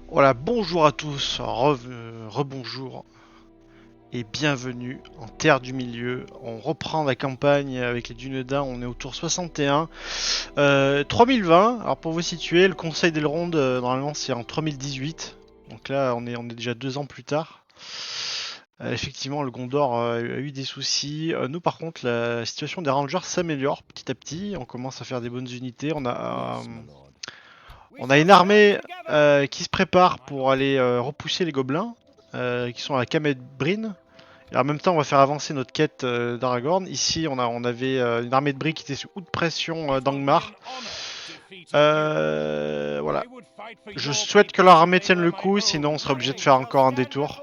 Voilà, bonjour à tous, rebonjour et bienvenue en Terre du Milieu. On reprend la campagne avec les Dunedains, on est au tour 61. 3020, alors pour vous situer, le Conseil d'Elrond, normalement c'est en 3018. Donc là, on est déjà 2 ans plus tard. Effectivement, le Gondor a eu des soucis. Nous, par contre, la situation des Rangers s'améliore petit à petit. On commence à faire des bonnes unités. On a une armée qui se prépare pour aller repousser les gobelins qui sont à Kamet Bryn. Et en même temps, on va faire avancer notre quête d'Aragorn. Ici, on avait une armée de briques qui était sous haute pression d'Angmar. Voilà. Je souhaite que leur armée tienne le coup, sinon on serait obligé de faire encore un détour.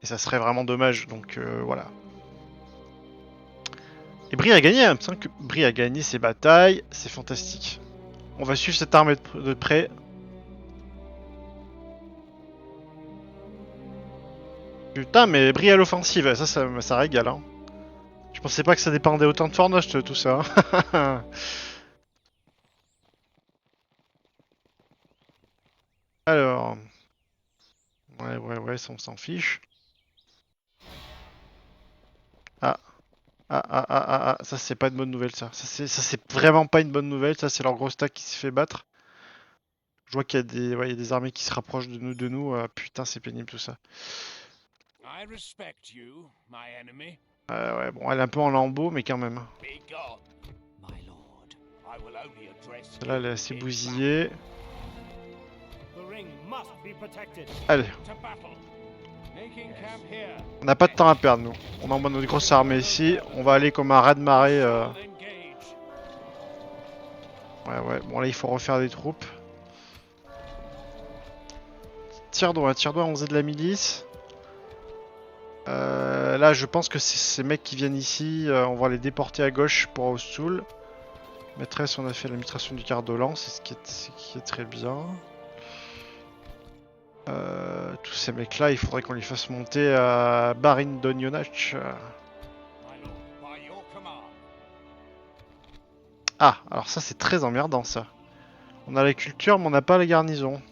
Et ça serait vraiment dommage, donc voilà. Et Bri a gagné, il me semble que Bri a gagné ses batailles, c'est fantastique. On va suivre cette armée de près. Putain, mais Bri à l'offensive, ça régale. Hein. Je pensais pas que ça dépendait autant de Fornost tout ça. Alors, ouais, ça on s'en fiche. Ah, ça c'est pas une bonne nouvelle ça. Ça c'est vraiment pas une bonne nouvelle, ça c'est leur gros stack qui s'est fait battre. Je vois qu'il y a il y a des armées qui se rapprochent de nous. Putain, c'est pénible tout ça. Ouais, bon, elle est un peu en lambeaux, mais quand même. Celle-là, elle est assez bousillée. Allez. On n'a pas de temps à perdre, nous. On envoie notre grosse armée ici. On va aller comme un raz de marée. Ouais. Bon, là, il faut refaire des troupes. Tire-doigt, on faisait de la milice. Là, je pense que ces mecs qui viennent ici, on va les déporter à gauche pour Ostul. Maîtresse, on a fait l'administration du Cardolan, c'est ce qui est très bien. Tous ces mecs-là, il faudrait qu'on les fasse monter à Barin Donionach. Ah, alors ça, c'est très emmerdant, ça. On a la culture, mais on n'a pas la garnison.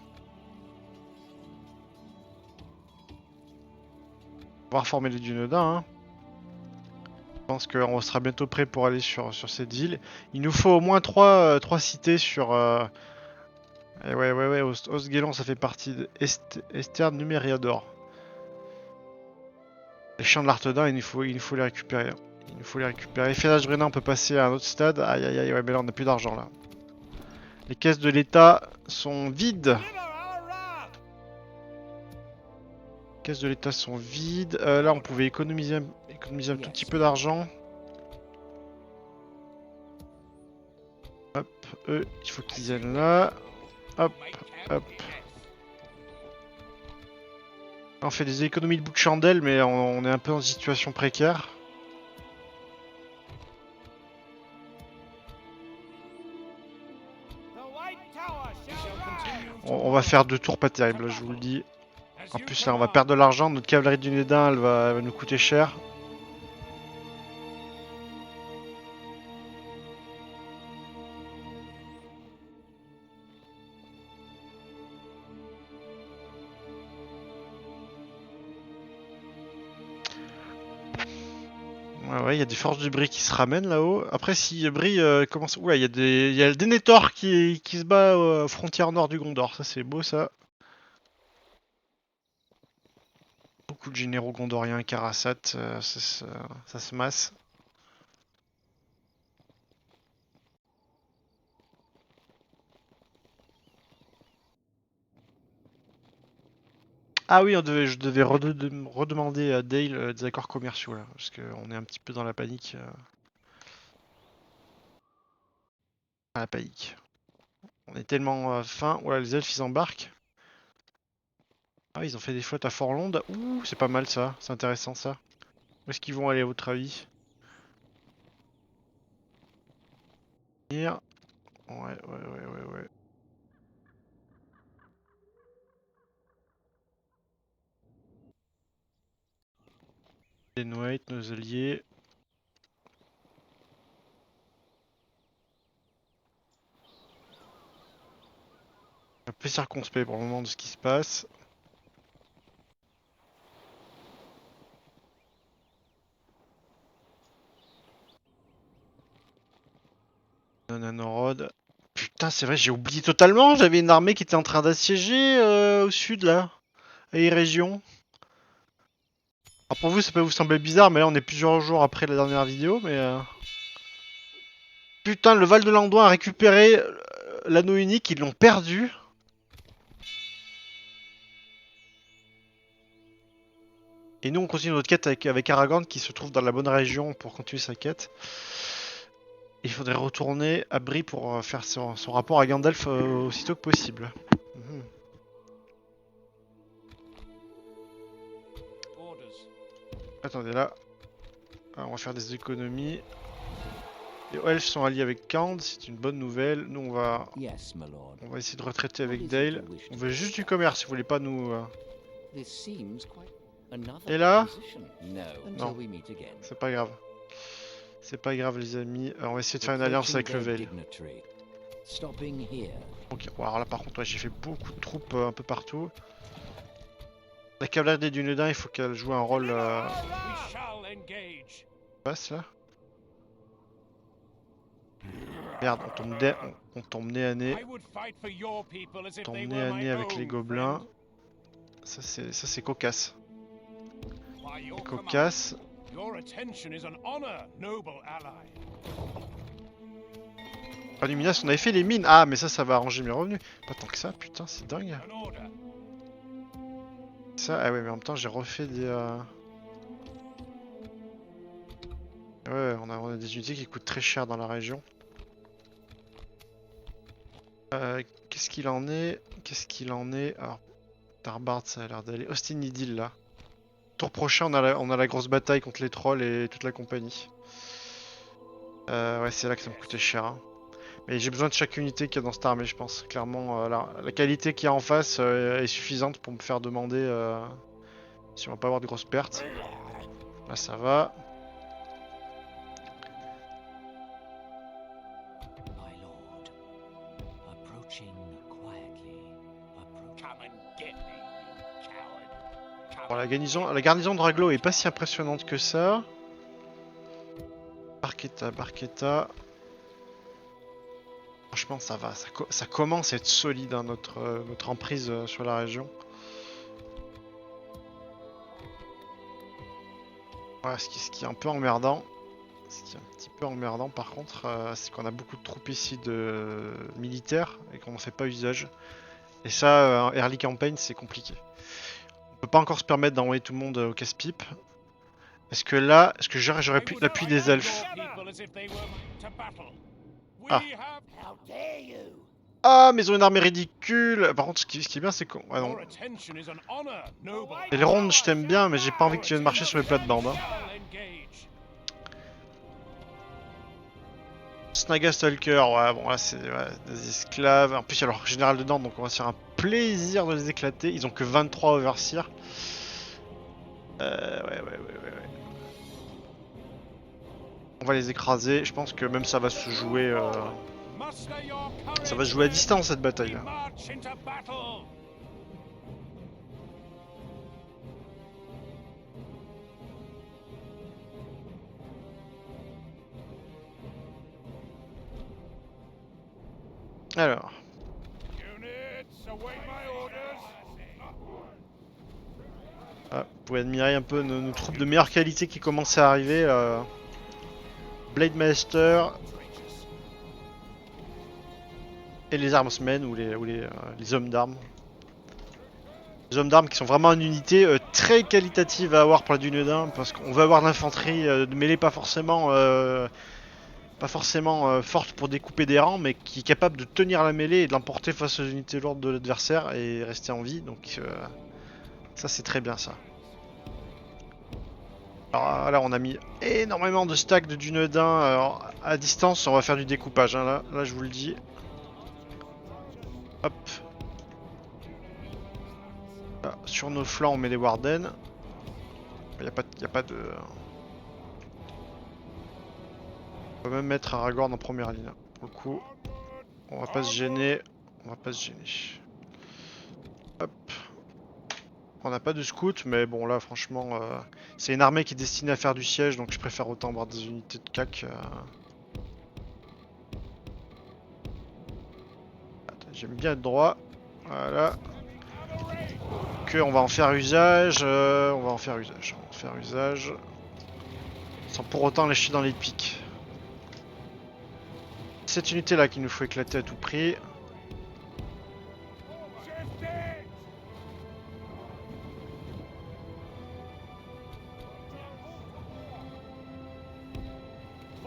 On va reformer les Dunedains, hein. Je pense qu'on sera bientôt prêt pour aller sur cette ville. Il nous faut au moins 3 cités sur... ouais, Osgelon, ça fait partie de Esterne Numériador. Les champs de l'Arthedain, il nous faut les récupérer. Il nous faut les récupérer. Félage Brennan, on peut passer à un autre stade. Aïe, ouais, mais là on n'a plus d'argent là. Les caisses de l'État sont vides. Les caisses de l'État sont vides. Là, on pouvait économiser un tout petit peu d'argent. Hop, eux, il faut qu'ils viennent là. Hop. On fait des économies de bout de chandelle, mais on est un peu en situation précaire. On va faire 2 tours pas terribles, je vous le dis. En plus, là, on va perdre de l'argent. Notre cavalerie du Nédin, elle va nous coûter cher. Ouais, il y a des forces du Brie qui se ramènent là-haut. Après, si Brie commence... Ouais, il y a le Denethor qui se bat aux frontières nord du Gondor. Ça, c'est beau, ça. Beaucoup de généraux gondoriens, Karasat, ça se masse. Ah oui, je devais redemander à Dale des accords commerciaux, là. Parce qu'on est un petit peu dans la panique. La panique. On est tellement fin. Voilà, les elfes, ils embarquent. Ah, ils ont fait des flottes à Forlonde. Ouh, c'est pas mal, ça. C'est intéressant, ça. Où est-ce qu'ils vont aller, à votre avis? Hier. Ouais. White, nos alliés. peu circonspect pour le moment de ce qui se passe. Nanorod. Putain, c'est vrai, j'ai oublié totalement. J'avais une armée qui était en train d'assiéger au sud là, à région. Alors pour vous, ça peut vous sembler bizarre, mais là on est plusieurs jours après la dernière vidéo, mais putain, le Val de Landouin a récupéré l'anneau unique, ils l'ont perdu. Et nous on continue notre quête avec Aragorn qui se trouve dans la bonne région pour continuer sa quête. Il faudrait retourner à Brie pour faire son rapport à Gandalf aussitôt que possible. Mhm. Attendez là. Alors, on va faire des économies. Les elfes sont alliés avec Kand, c'est une bonne nouvelle. Nous on va essayer de retraiter avec Dale. On veut juste du commerce, si vous voulez pas nous... Et là? Non, c'est pas grave. C'est pas grave les amis, on va essayer de faire une alliance avec le Vale. Ok, bon, alors là par contre ouais, j'ai fait beaucoup de troupes un peu partout. La cavalerie des Dunedain, il faut qu'elle joue un rôle... passe là. Merde, on tombe nez à nez. On tombe nez à nez avec les gobelins. Ça c'est cocasse. Cocasse. Ah, Luminas, on avait fait les mines. Ah, mais ça va arranger mes revenus. Pas tant que ça, putain, c'est dingue. Ça, ah ouais, mais en même temps, j'ai refait des... Ouais, on a des unités qui coûtent très cher dans la région. Qu'est-ce qu'il en est? Qu'est-ce qu'il en est? Alors, Darbard, ça a l'air d'aller. Austin Idyll, là. Tour prochain, on a la grosse bataille contre les trolls et toute la compagnie. Ouais, c'est là que ça me coûtait cher. Hein. Mais j'ai besoin de chaque unité qu'il y a dans cette armée, je pense. Clairement, la qualité qu'il y a en face est suffisante pour me faire demander si on va pas avoir de grosses pertes. Là, ça va. Bon, la garnison de Raglo est pas si impressionnante que ça. Barquetta. Franchement, ça va. Ça commence à être solide, hein, notre emprise sur la région. Voilà, ce qui est un peu emmerdant. Ce qui est un petit peu emmerdant par contre, c'est qu'on a beaucoup de troupes ici de militaires et qu'on n'en fait pas usage. Et ça, early campaign, c'est compliqué. On peut pas encore se permettre d'envoyer tout le monde au casse-pipe. Est-ce que là, j'aurais pu l'appui des elfes? Ah. Ah, mais ils ont une armée ridicule. Par contre, ce qui est bien, c'est qu'on... Ouais, non. Et les rondes, je t'aime bien, mais j'ai pas envie que tu viennes marcher sur mes plates-bandes. Hein. Snaga Stalker, ouais, bon, là, c'est des esclaves. En plus, il y a leur général dedans, donc on va se faire un plaisir de les éclater. Ils ont que 23 overseers. Ouais. On va les écraser. Je pense que même ça va se jouer... Ça va se jouer à distance, cette bataille là. Alors. Ah, vous pouvez admirer un peu nos troupes de meilleure qualité qui commencent à arriver. Blade Master et les Armsmen ou les hommes d'armes. Les hommes d'armes qui sont vraiment une unité très qualitative à avoir pour la Dunedain parce qu'on veut avoir de l'infanterie de mêlée pas forcément forte pour découper des rangs, mais qui est capable de tenir la mêlée et de l'emporter face aux unités lourdes de l'adversaire et rester en vie. Donc ça c'est très bien ça. Alors là on a mis énormément de stacks de Dunedain à distance, on va faire du découpage hein, là je vous le dis. Hop. Là, sur nos flancs on met les Warden. Y a pas de... On peut même mettre Aragorn en première ligne. Pour le coup, on va pas se gêner. On n'a pas de scout, mais bon là franchement, c'est une armée qui est destinée à faire du siège, donc je préfère autant avoir des unités de CAC. J'aime bien être droit. Voilà. Que on va en faire usage. On va en faire usage. Sans pour autant lâcher dans les pics. Cette unité là qu'il nous faut éclater à tout prix.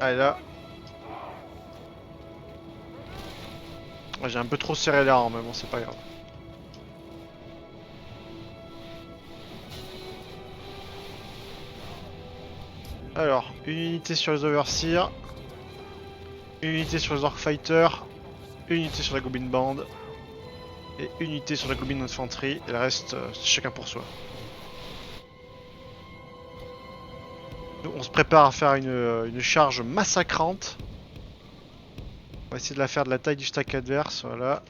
Allez là. Ouais, j'ai un peu trop serré l'arme, mais bon c'est pas grave. Alors, une unité sur les Overseers, une unité sur les Orc-Fighters, une unité sur la Goblin Band, et une unité sur la Goblin Infantry, et le reste, c'est chacun pour soi. Nous, on se prépare à faire une charge massacrante. On va essayer de la faire de la taille du stack adverse, voilà.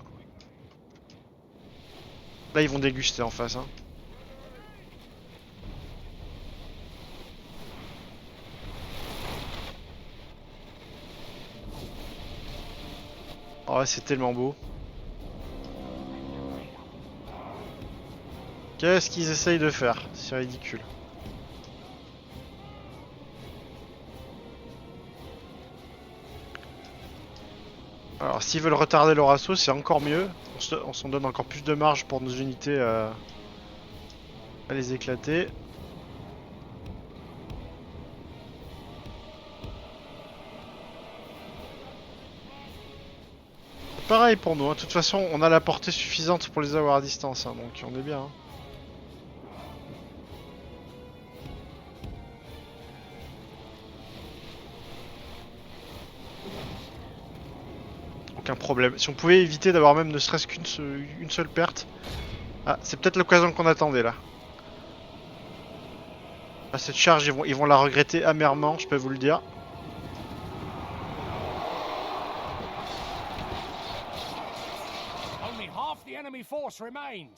Là, ils vont déguster en face. Hein. Oh, c'est tellement beau. Qu'est-ce qu'ils essayent de faire? C'est ridicule. Alors, s'ils veulent retarder leur assaut, c'est encore mieux. On s'en donne encore plus de marge pour nos unités à les éclater. Pareil pour nous, hein. De toute façon on a la portée suffisante pour les avoir à distance, hein, donc on est bien. Hein. Aucun problème. Si on pouvait éviter d'avoir même ne serait-ce qu'une seule perte. Ah, c'est peut-être l'occasion qu'on attendait là. Ah, cette charge, ils vont la regretter amèrement, je peux vous le dire.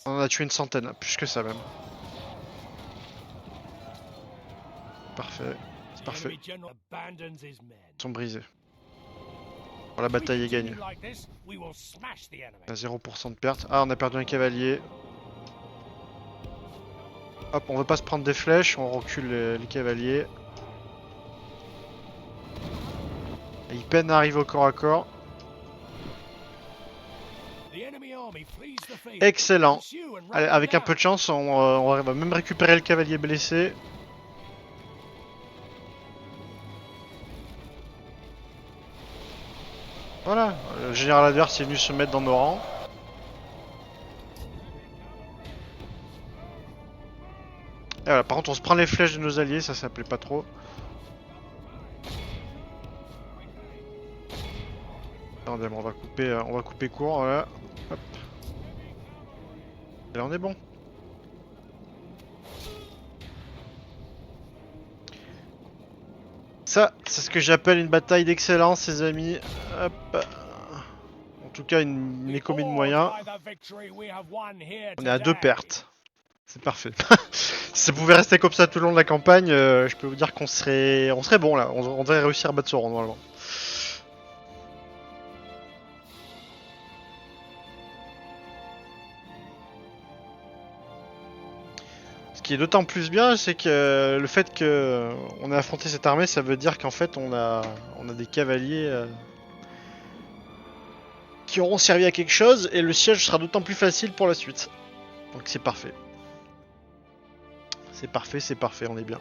On en a tué une centaine, plus que ça même. Parfait, c'est parfait. Ils sont brisés. Bon, la bataille est gagnée. On a 0% de perte. Ah, on a perdu un cavalier. Hop, on veut pas se prendre des flèches, on recule les cavaliers. Et ils peinent à arriver au corps à corps. Excellent. Allez, avec un peu de chance, on va même récupérer le cavalier blessé. Voilà, le général adverse est venu se mettre dans nos rangs. Et voilà, par contre on se prend les flèches de nos alliés, ça plaît pas trop. Attendez, on va couper court, voilà. Hop. Et là on est bon. Ça, c'est ce que j'appelle une bataille d'excellence, les amis. Hop. En tout cas, une économie de moyens. On est à 2 pertes. C'est parfait. Si ça pouvait rester comme ça tout le long de la campagne, je peux vous dire qu'on serait bon là. On devrait réussir à battre Sauron normalement. Ce qui est d'autant plus bien, c'est que le fait qu'on ait affronté cette armée, ça veut dire qu'en fait on a des cavaliers qui auront servi à quelque chose et le siège sera d'autant plus facile pour la suite. Donc c'est parfait. C'est parfait, on est bien.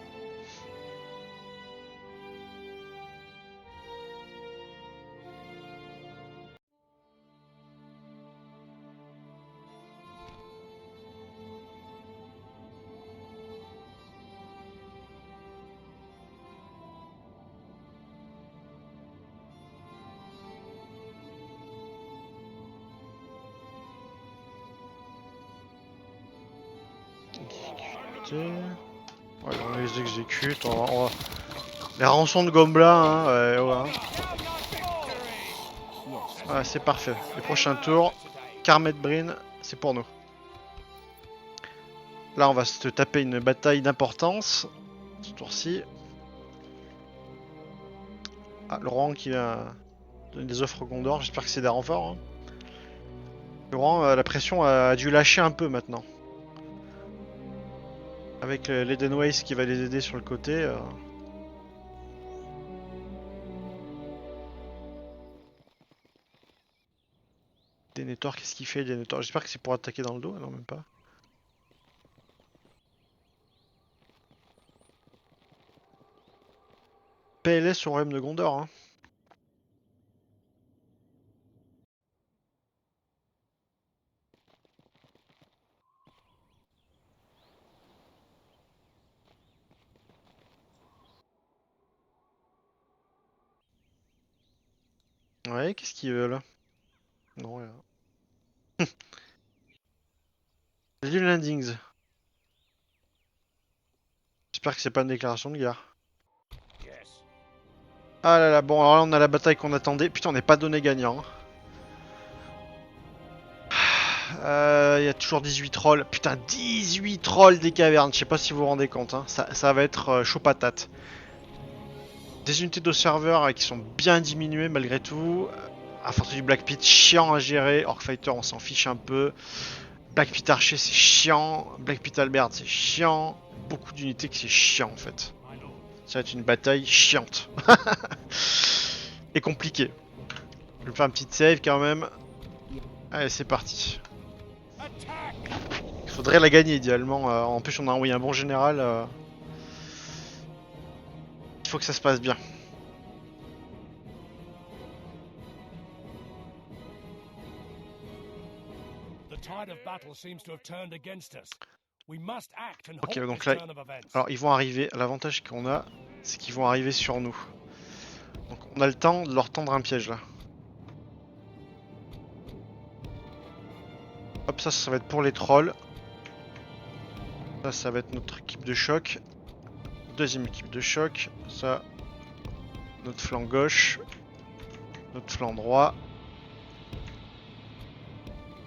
Ouais, on les exécute, on va... Les rançons de gobelins, hein, ouais. Ouais, c'est parfait. Les prochains tours, Carmet Brin, c'est pour nous. Là, on va se taper une bataille d'importance. Ce tour-ci. Ah, Laurent qui a donné des offres au Gondor. J'espère que c'est des renforts. Hein. Laurent, la pression a dû lâcher un peu maintenant. Avec l'Edenways qui va les aider sur le côté. Denethor, qu'est-ce qu'il fait Denethor? J'espère que c'est pour attaquer dans le dos. Non, même pas. PLS au royaume de Gondor. Hein. Ouais, qu'est-ce qu'il veut là? Non, rien. Les Landings. J'espère que c'est pas une déclaration de guerre. Ah là là, bon, alors là on a la bataille qu'on attendait. Putain, on n'est pas donné gagnant. Il y a toujours 18 trolls. Putain, 18 trolls des cavernes. Je sais pas si vous vous rendez compte. Hein. Ça va être chaud patate. Des unités d'observeurs qui sont bien diminuées malgré tout. Infanterie du Black Pit, chiant à gérer. Orc Fighter, on s'en fiche un peu. Black Pit Archer, c'est chiant. Black Pit Albert, c'est chiant. Beaucoup d'unités qui c'est chiant en fait. Ça va être une bataille chiante. Et compliquée. Je vais me faire une petite save quand même. Allez, c'est parti. Il faudrait la gagner idéalement. En plus, on a envoyé un bon général. Il faut que ça se passe bien. Ok, donc là, alors ils vont arriver. L'avantage qu'on a, c'est qu'ils vont arriver sur nous. Donc on a le temps de leur tendre un piège là. Hop, ça va être pour les trolls. Ça va être notre équipe de choc. Deuxième équipe de choc. Ça, notre flanc gauche. Notre flanc droit.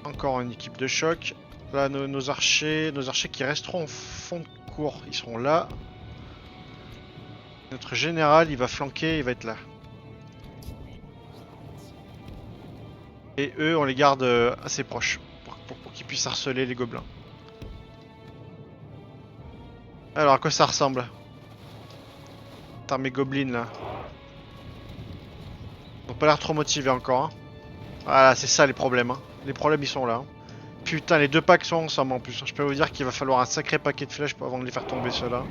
Encore une équipe de choc. Là, nos archers qui resteront en fond de cours, ils seront là. Notre général, il va flanquer, il va être là. Et eux, on les garde assez proches pour qu'ils puissent harceler les gobelins. Alors, à quoi ça ressemble? T'as mes gobelins là. Ils ont pas l'air trop motivés encore. Hein. Voilà, c'est ça les problèmes. Hein. Les problèmes, ils sont là. Hein. Putain, les deux packs sont ensemble en plus. Je peux vous dire qu'il va falloir un sacré paquet de flèches avant de les faire tomber ceux-là.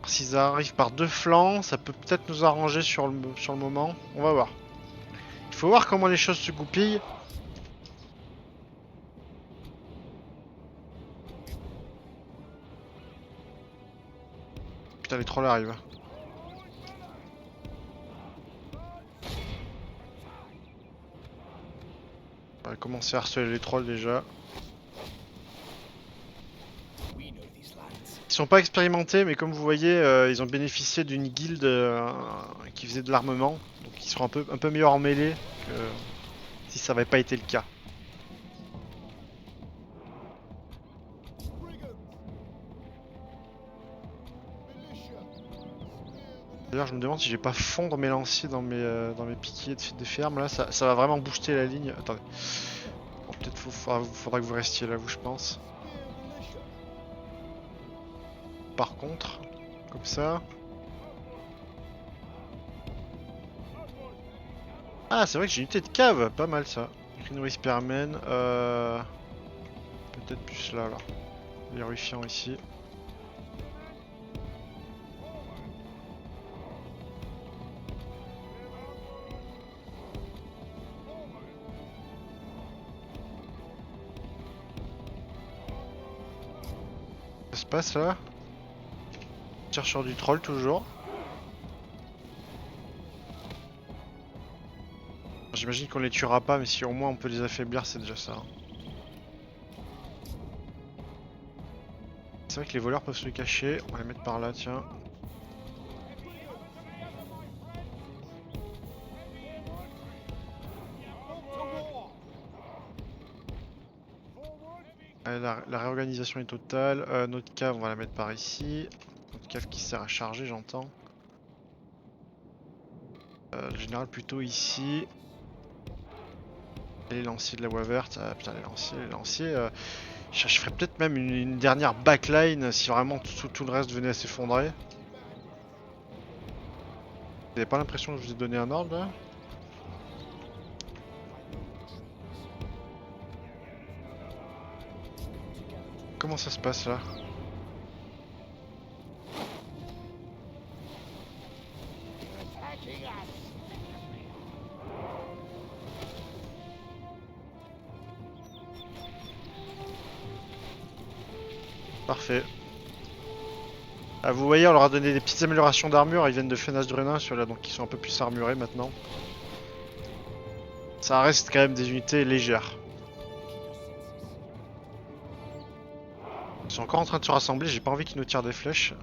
S'ils arrivent par deux flancs, ça peut peut-être nous arranger sur le moment. On va voir. Il faut voir comment les choses se goupillent. Putain, les trolls arrivent. On va commencer à harceler les trolls déjà. Ils sont pas expérimentés, mais comme vous voyez, ils ont bénéficié d'une guilde qui faisait de l'armement. Donc ils seront un peu meilleurs en mêlée que si ça n'avait pas été le cas. D'ailleurs, je me demande si je vais pas fondre mes lanciers dans mes piquiers de ferme. Là, ça va vraiment booster la ligne. Attendez. Bon, peut-être faudra que vous restiez là, vous, je pense. Par contre, comme ça. Ah, c'est vrai que j'ai une unité de cave. Pas mal ça. Greenway Spearman. Peut-être plus là, là. Les ruffians ici. Ça se passe là. Chercheur du troll toujours. J'imagine qu'on les tuera pas, mais si au moins on peut les affaiblir, c'est déjà ça. C'est vrai que les voleurs peuvent se cacher. On va les mettre par là, tiens. La réorganisation est totale. Notre cave, on va la mettre par ici. Notre cave qui sert à charger, j'entends. Le général plutôt ici. Et les lanciers de la voie verte. Ah putain, les lanciers. Je ferais peut-être même une dernière backline si vraiment tout le reste venait à s'effondrer. Vous avez pas l'impression que je vous ai donné un ordre là? Comment ça se passe là? Parfait. Ah, vous voyez, on leur a donné des petites améliorations d'armure. Ils viennent de Fenas Drunin, ceux-là, donc ils sont un peu plus armurés maintenant. Ça reste quand même des unités légères. Ils sont encore en train de se rassembler, j'ai pas envie qu'ils nous tirent des flèches.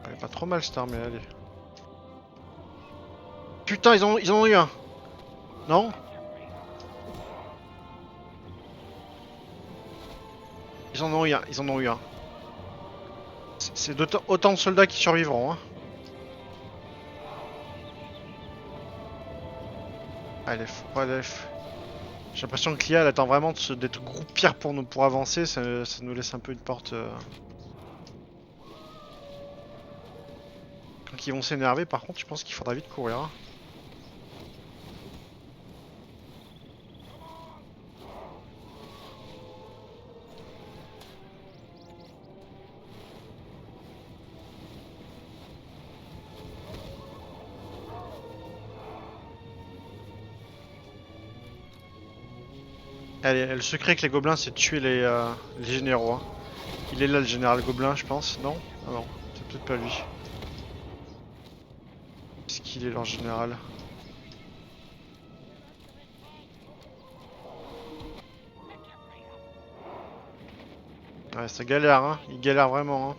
Elle est pas trop mal cette armée, allez. Putain, ils en ont eu un! Non? Ils en ont eu un, ils en ont eu un. C'est autant de soldats qui survivront, hein. Allez, faut pas J'ai l'impression que l'IA elle attend vraiment d'être groupière pour avancer, ça nous laisse un peu une porte. Quand ils vont s'énerver, par contre, je pense qu'il faudra vite courir. Hein. Allez, le secret avec les gobelins, c'est de tuer les généraux. Hein. Il est là, le général gobelin, je pense. Non? Ah non, c'est peut-être pas lui. Est-ce qu'il est leur général? Ouais, ça galère, hein. Il galère vraiment, hein.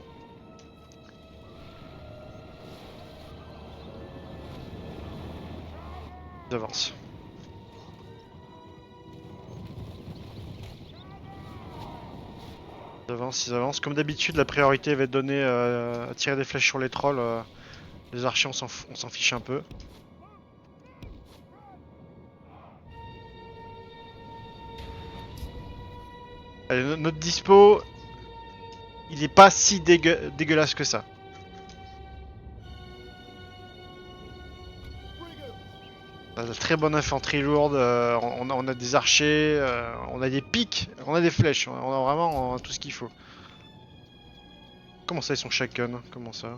Ils avancent. Ils avancent. Comme d'habitude, la priorité va être donnée à tirer des flèches sur les trolls. Les archers, on s'en fiche un peu. Allez, notre dispo, il est pas si dégueulasse que ça. On a de très bonne infanterie lourde, on a des archers, on a des pics, on a des flèches, on a vraiment tout ce qu'il faut. Comment ça ils sont shaken? Comment ça?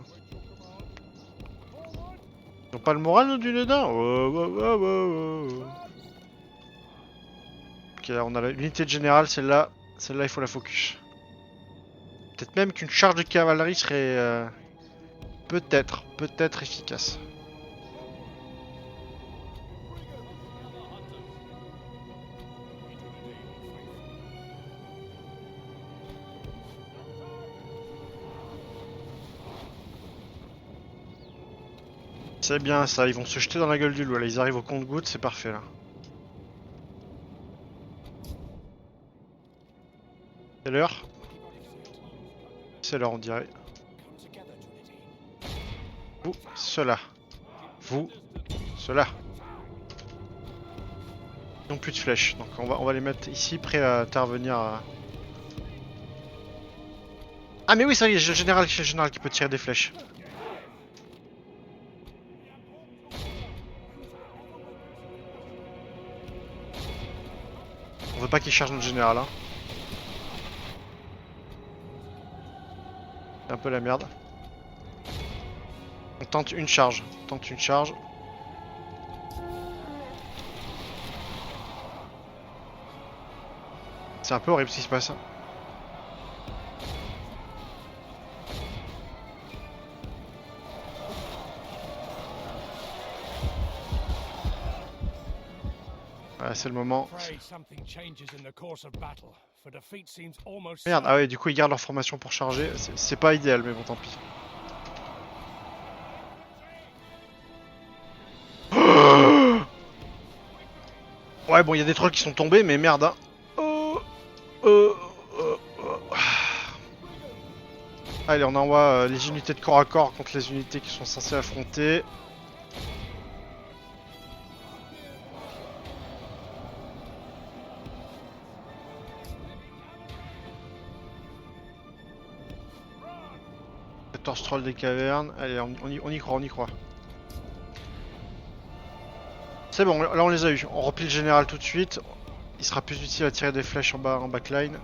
Ils ont pas le moral nous, du Nedin? Ok, là, on a l'unité de général, celle-là il faut la focus. Peut-être même qu'une charge de cavalerie serait peut-être efficace. C'est bien ça, ils vont se jeter dans la gueule du loup, là ils arrivent au compte-gouttes, c'est parfait là. C'est l'heure? C'est l'heure on dirait. Vous, cela. Vous, cela. Ils n'ont plus de flèches, donc on va les mettre ici, prêts à intervenir. Ah mais oui, ça y est, c'est le général qui peut tirer des flèches. On veut pas qu'il charge notre général, hein. C'est un peu la merde. On tente une charge. C'est un peu horrible ce qui se passe. Ouais, c'est le moment. Merde, ah ouais, du coup ils gardent leur formation pour charger. C'est pas idéal, mais bon, tant pis. Ouais, bon, il y a des trolls qui sont tombés, mais merde, hein. Oh, oh, oh, oh. Allez, on envoie les unités de corps à corps contre les unités qui sont censées affronter. Troll des cavernes. Allez, on y croit, on y croit. C'est bon, là on les a eu. On replie le général tout de suite. Il sera plus utile à tirer des flèches en bas, en backline.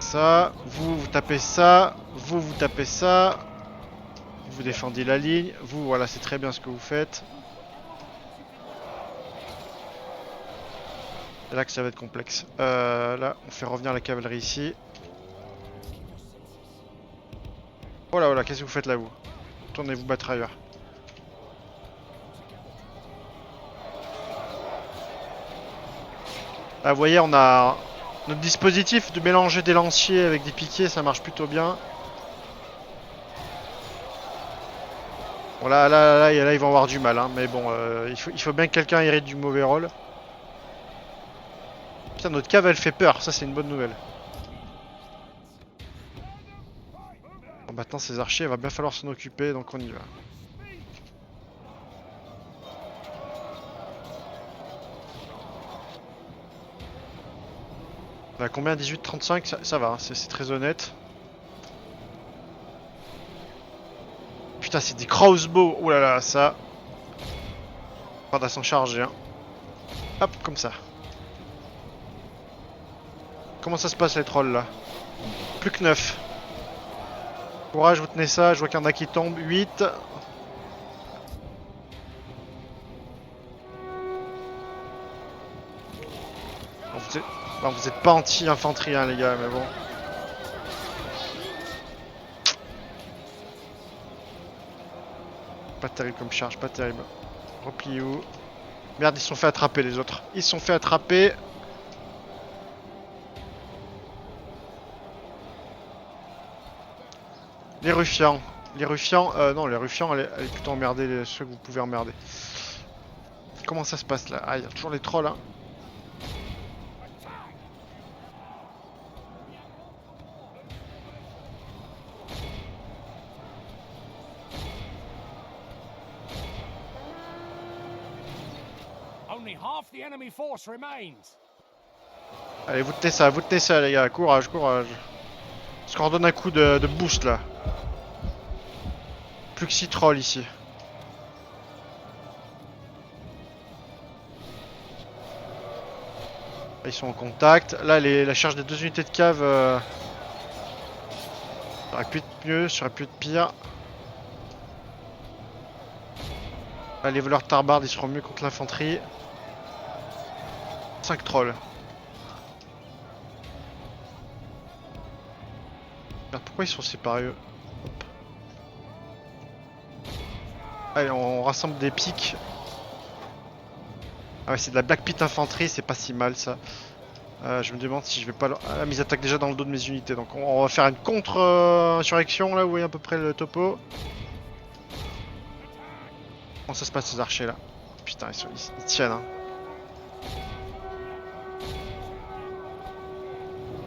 Ça, vous tapez ça. Vous tapez ça. Vous défendez la ligne. Vous, voilà, c'est très bien ce que vous faites. C'est là que ça va être complexe. Là, on fait revenir la cavalerie ici. Oh là, qu'est-ce que vous faites là, vous? Tournez-vous battre ailleurs. Là, vous voyez, on a notre dispositif de mélanger des lanciers avec des piquets, ça marche plutôt bien. Bon, là, ils vont avoir du mal, hein, mais bon, il faut bien que quelqu'un hérite du mauvais rôle. Putain, notre cave, elle fait peur, ça c'est une bonne nouvelle. Bon, maintenant, ces archers, il va bien falloir s'en occuper, donc on y va. On a combien? 18-35, ça va, hein, c'est très honnête. Putain, c'est des crossbows. Oh là là, ça. On va s'en charger. Hein. Hop, comme ça. Comment ça se passe les trolls là? Plus que 9. Courage, vous tenez ça. Je vois qu'il y en a qui tombent. 8. Vous êtes pas anti-infanterie, hein, les gars, mais bon. Pas terrible comme charge, pas terrible. Repli où? Merde, ils se sont fait attraper les autres. Ils se sont fait attraper. Les ruffians. Non, les ruffians, allez plutôt emmerder ceux que vous pouvez emmerder. Comment ça se passe là? Ah, il y a toujours les trolls, hein. Allez, vous tenez ça les gars, courage, courage. Parce qu'on redonne un coup de boost là. Plus que 6 trolls ici. Là, ils sont en contact. Là, la charge des 2 unités de cave. Ça aurait pu être mieux, ça aurait pu être pire. Là, les voleurs de tarbardes, ils seront mieux contre l'infanterie. 5 trolls. Merde, pourquoi ils sont séparés eux? Hop. Allez, on rassemble des pics. Ah ouais, c'est de la Black Pit infanterie, c'est pas si mal ça. Je me demande si je vais pas... Ah, mais ils attaquent déjà dans le dos de mes unités, donc on va faire une contre-insurrection là, vous voyez à peu près le topo. Comment ça se passe ces archers là? Putain, ils tiennent hein.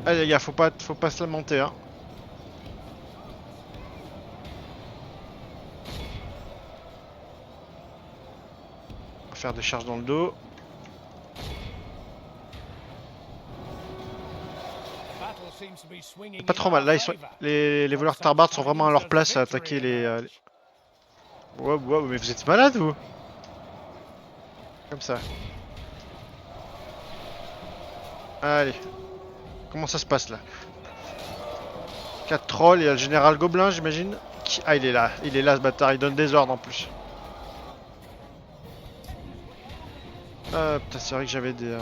Allez les gars, faut pas se lamenter hein. On va faire des charges dans le dos. Pas trop mal, là les voleurs de tarbardes sont vraiment à leur place à attaquer les... Wow, mais vous êtes malade vous? Comme ça. Allez. Comment ça se passe là? 4 trolls, il y a le général Gobelin j'imagine. Ah il est là ce bâtard, il donne des ordres en plus. Putain c'est vrai que j'avais des...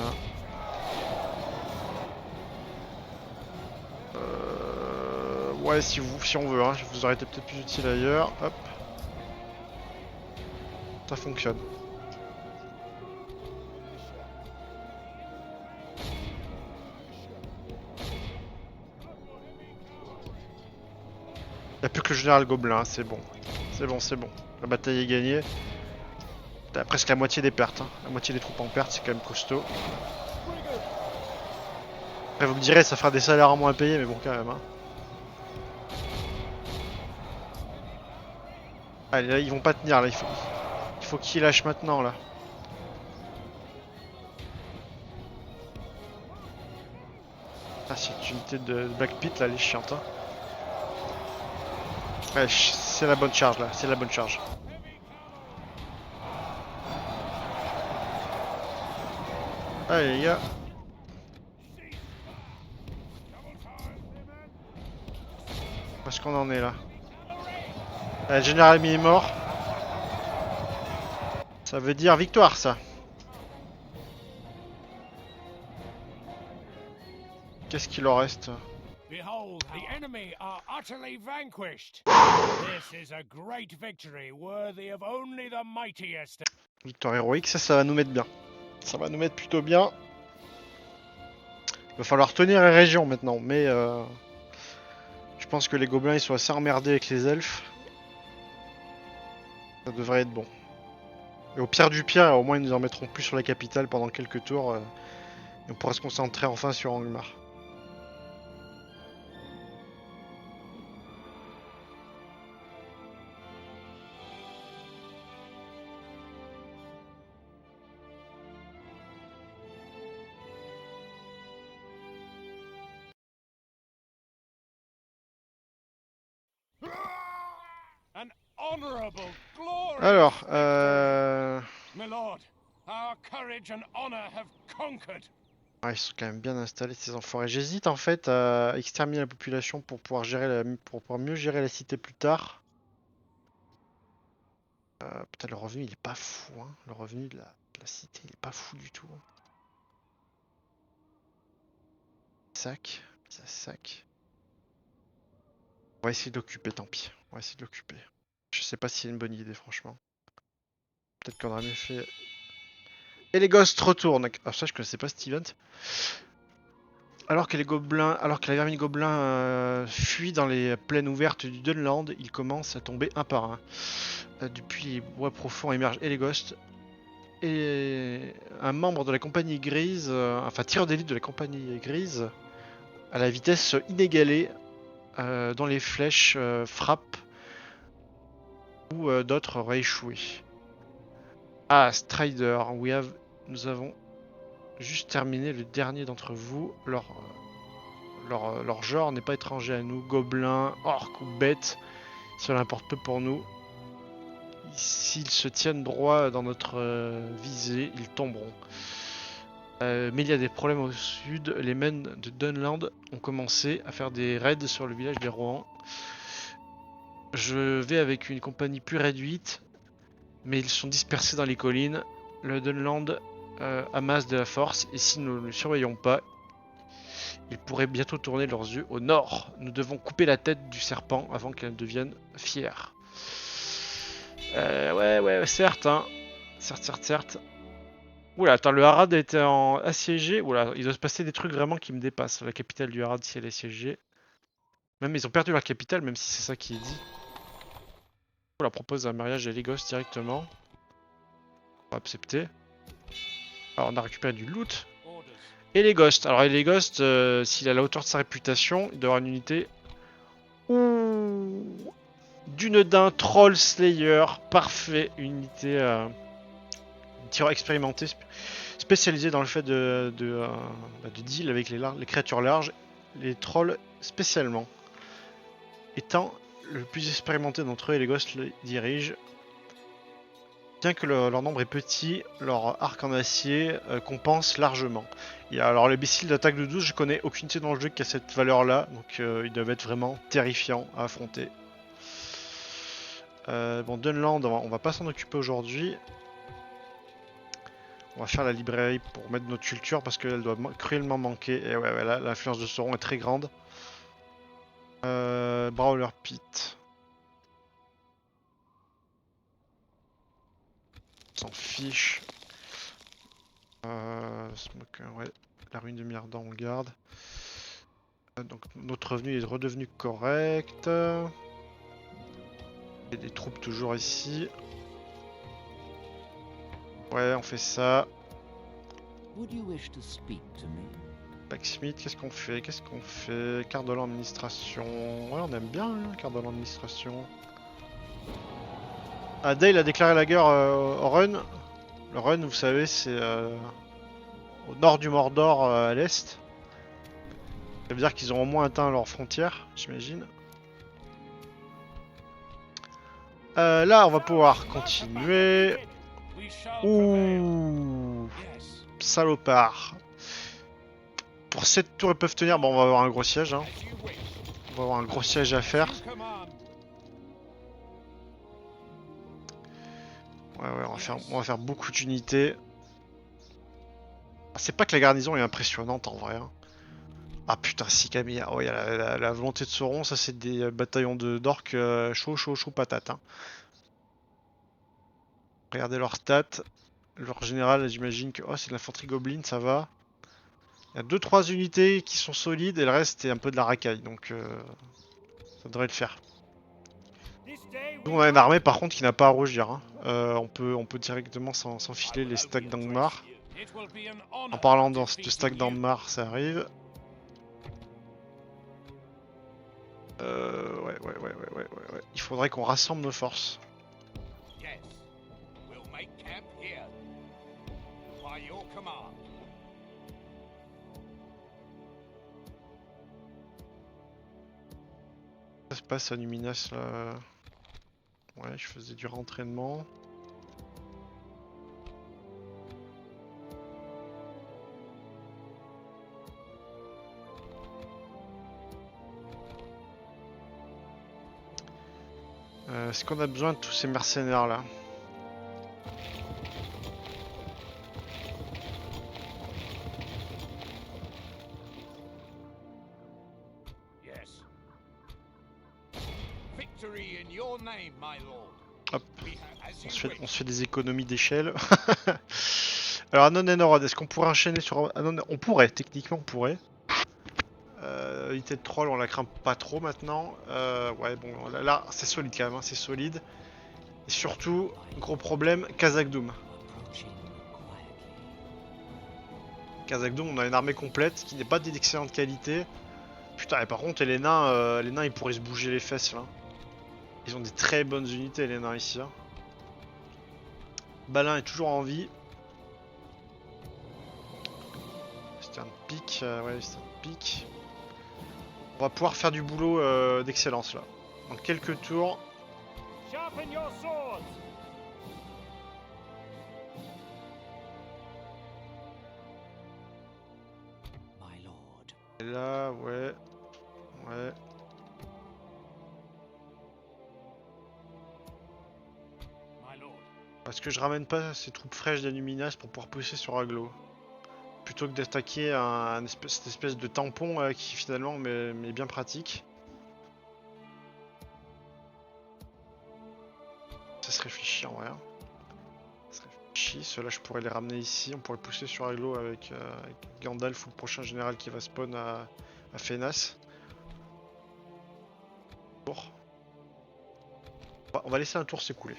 Ouais si on veut, hein. Je vous aurais été peut-être plus utile ailleurs. Hop. Ça fonctionne. Il n'y a plus que le général Gobelin, c'est bon. C'est bon, c'est bon. La bataille est gagnée. T'as presque la moitié des pertes. Hein. La moitié des troupes en perte, c'est quand même costaud. Après, vous me direz, ça fera des salaires en moins à payer, mais bon, quand même. Hein. Allez, là, ils vont pas tenir, là. Il faut qu'ils lâchent maintenant, là. Ah, cette unité de Black Pit, là, elle est chiante. Hein. Ouais, c'est la bonne charge, là. C'est la bonne charge. Allez, les gars. Où est-ce qu'on en est, là? Le général ennemi est mort. Ça veut dire victoire, ça. Qu'est-ce qu'il en reste? Behold, the enemy are utterly vanquished. This is a great victory worthy of only the mightiest. Victoire héroïque, ça va nous mettre bien. Ça va nous mettre plutôt bien. Il va falloir tenir les régions maintenant, mais je pense que les gobelins ils sont assez emmerdés avec les elfes. Ça devrait être bon. Et au pire du pire, au moins ils nous en mettront plus sur la capitale pendant quelques tours. Et on pourra se concentrer enfin sur Angmar. An honorable, glorious Alors, My lord, our courage and honor have conquered. ah, ils sont quand même bien installés ces enfoirés. J'hésite en fait à exterminer la population pour pouvoir pour pouvoir mieux gérer la cité plus tard. Putain, le revenu il est pas fou, hein. Le revenu de la cité il est pas fou du tout. Sac, ça sac. On va essayer d'occuper, tant pis. On va essayer de l'occuper. Je sais pas si c'est une bonne idée, franchement. Peut-être qu'on aurait mieux fait. Et les ghosts retournent. Ah, ça, je connaissais pas cet event. Alors que les gobelins, alors que la vermine gobelin fuit dans les plaines ouvertes du Dunland, ils commencent à tomber un par un. Depuis les bois profonds émergent et les ghosts. Et un membre de la compagnie grise, enfin tireur d'élite de la compagnie grise, à la vitesse inégalée, dont les flèches frappent où d'autres auraient échoué. Ah, Strider, nous avons juste terminé le dernier d'entre vous. Leur genre n'est pas étranger à nous. Gobelins, orques ou bêtes, cela importe peu pour nous. S'ils se tiennent droit dans notre visée, ils tomberont. Mais il y a des problèmes au sud. Les men de Dunland ont commencé à faire des raids sur le village des Rohan. Je vais avec une compagnie plus réduite, mais ils sont dispersés dans les collines. Le Dunland amasse de la force, et si nous ne le surveillons pas, ils pourraient bientôt tourner leurs yeux au nord. Nous devons couper la tête du serpent avant qu'elle devienne fière. Ouais, certes, hein. Certes. Oula, attends, le Harad a été assiégé. Oula, il doit se passer des trucs vraiment qui me dépassent. La capitale du Harad, si elle est assiégée. Même ils ont perdu leur capitale, même si c'est ça qui est dit. On leur propose un mariage à Lagos directement. On va accepter. Alors, on a récupéré du loot. Et les Ghosts. Alors, les Ghosts, s'il a la hauteur de sa réputation, il doit avoir une unité. Ouh, Dunedain Troll Slayer. Parfait. Une unité. Tireur expérimenté. Spécialisé dans le fait de deal avec les créatures larges. Les trolls spécialement. Étant le plus expérimenté d'entre eux, les Ghosts les dirigent. Bien que leur nombre est petit, leur arc en acier compense largement. Alors les missiles d'attaque de 12, je connais aucune unité dans le jeu qui a cette valeur là, donc ils doivent être vraiment terrifiants à affronter. Bon, Dunland, on va pas s'en occuper aujourd'hui. On va faire la librairie pour mettre notre culture parce qu'elle doit cruellement manquer. Et ouais, là, l'influence de Sauron est très grande. Brawler Pit. s'en fiche. Ouais, la ruine de Myrdan on garde. Donc notre revenu est redevenu correct. Il y a des troupes toujours ici. Ouais, on fait ça. Blacksmith, qu'est-ce qu'on fait? Qu'est-ce qu'on fait? Carte de l'administration. Ouais, on aime bien, hein, carte de l'administration. Ah, Dale a déclaré la guerre au Run. Le Run, vous savez, c'est au nord du Mordor, à l'est. Ça veut dire qu'ils ont au moins atteint leurs frontières, j'imagine. Là, on va pouvoir continuer. Ouh, salopard. Pour cette tour, ils peuvent tenir. Bon, on va avoir un gros siège. Hein. On va avoir un gros siège à faire. Ouais, on va faire beaucoup d'unités. Ah, c'est pas que la garnison est impressionnante en vrai. Hein. Ah putain, si Camille. Oh, y a la volonté de Sauron, ça c'est des bataillons d'orques chaud patate. Hein. Regardez leurs stats. Leur général, j'imagine que. Oh, c'est de l'infanterie goblin, ça va. Il y a 2-3 unités qui sont solides et le reste est un peu de la racaille, donc ça devrait le faire. Nous on a une armée par contre qui n'a pas à rougir. Hein. On peut directement s'enfiler les stacks d'Angmar. En parlant de stack d'Angmar, ça arrive. Ouais. Il faudrait qu'on rassemble nos forces. Ça se passe à Numinas là. Ouais, je faisais du rentraînement. Est-ce qu'on a besoin de tous ces mercenaires là? Hop, on se fait des économies d'échelle. Alors Anon et Norod, est-ce qu'on pourrait enchaîner sur Anon? On pourrait, techniquement on pourrait. Unité de troll, on la craint pas trop maintenant. Ouais, bon, là c'est solide quand même, hein, c'est solide. Et surtout, gros problème, Khazad-dûm. Khazad-dûm, on a une armée complète qui n'est pas d'excellente qualité. Putain, et par contre, les nains ils pourraient se bouger les fesses là. Ils ont des très bonnes unités, les nains ici. Hein. Balin est toujours en vie. C'était un pic, ouais, c'était un pic. On va pouvoir faire du boulot d'excellence là. En quelques tours. Et là, ouais. Ouais. Est-ce que je ramène pas ces troupes fraîches d'Anuminas pour pouvoir pousser sur Aglo? Plutôt que d'attaquer cette espèce de tampon qui finalement m'est bien pratique. Ça se réfléchit en vrai. Hein. Ça se réfléchit. Ceux-là je pourrais les ramener ici. On pourrait pousser sur Aglo avec Gandalf ou le prochain général qui va spawn à Fénas. On va laisser un tour s'écouler.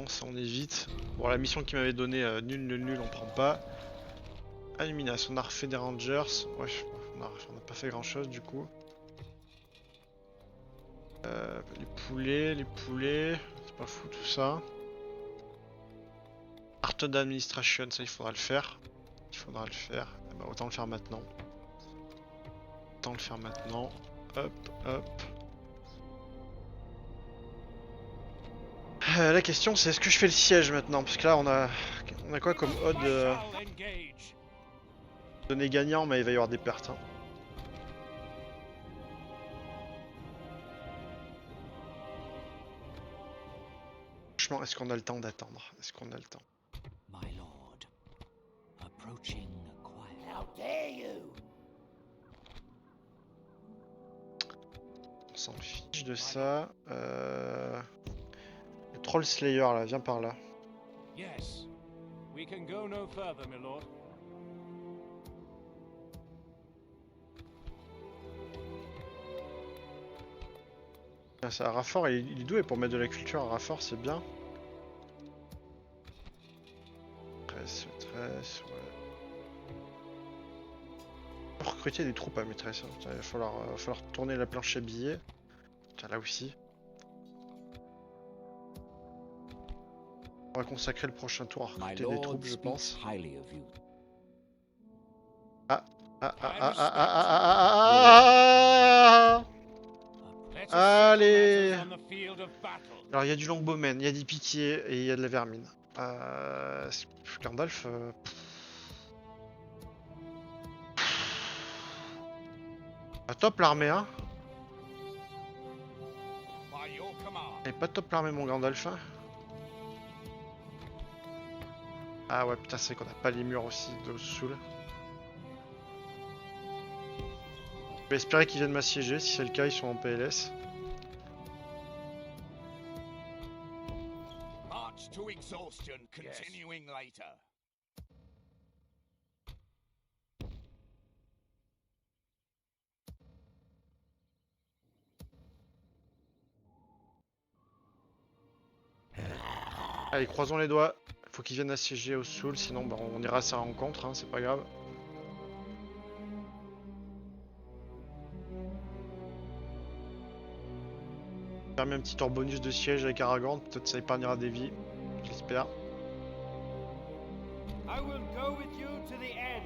Ça on évite. Bon, la mission qu'il m'avait donnée, nul, on prend pas. Anuminas, on a refait des rangers. Ouais, on a pas fait grand chose du coup. Les poulets, c'est pas fou tout ça. Art d'administration, ça il faudra le faire. Eh ben, autant le faire maintenant. Hop. La question c'est est-ce que je fais le siège maintenant? Parce que là on a quoi comme odd donné gagnant, mais il va y avoir des pertes. Hein. Franchement, est-ce qu'on a le temps d'attendre? Est-ce qu'on a le temps? My lord, approaching quiet. How dare you! On s'en fiche de ça. Le Troll Slayer là, viens par là. Yes. We can go no further, my lord. Ah, ça, Raffort, il est doué pour mettre de la culture. Raffort, c'est bien. Maîtresse, ouais. Faut recruter des troupes à maîtresse. Hein. Putain, il va falloir tourner la planche à billets. Putain, là aussi. On va consacrer le prochain tour à My recruter des lord troupes, je speaks pense. highly of you. Let us Allez. settle matters on the field of battle. Alors il y a du longbowman, il y a des pitiés et il y a de la vermine. Gandalf. Pas top l'armée, hein. By your command. Elle est pas top l'armée, mon Gandalf. Hein. Ah ouais, putain, c'est qu'on a pas les murs aussi de Soul. Je vais espérer qu'ils viennent m'assiéger. Si c'est le cas, ils sont en PLS. March to exhaustion, continuing later. Allez, croisons les doigts. Faut qu'ils viennent assiéger au Soul, sinon bah, on ira à sa rencontre, hein, c'est pas grave. Permet un petit tour bonus de siège avec Aragorn, peut-être ça épargnera des vies, j'espère. I will go with you to the end.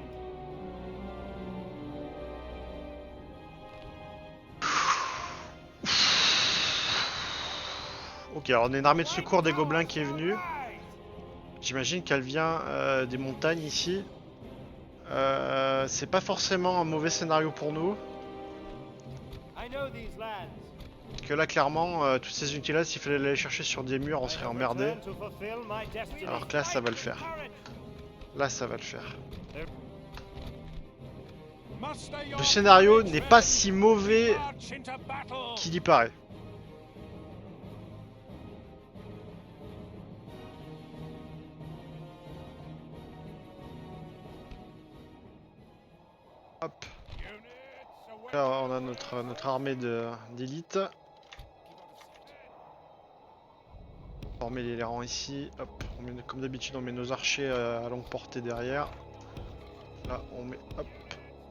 Ok, alors on a une armée de secours des gobelins qui est venue. J'imagine qu'elle vient des montagnes ici. C'est pas forcément un mauvais scénario pour nous. I know these lands. Parce que là, clairement, toutes ces unités-là, s'il fallait les chercher sur des murs, on serait emmerdé. Alors que là, ça va le faire. Là, ça va le faire. Le scénario n'est pas si mauvais qu'il y paraît. Hop. Là, on a notre armée d'élite. Former les rangs ici. Hop. On met, comme d'habitude, on met nos archers à longue portée derrière. Là, on met hop,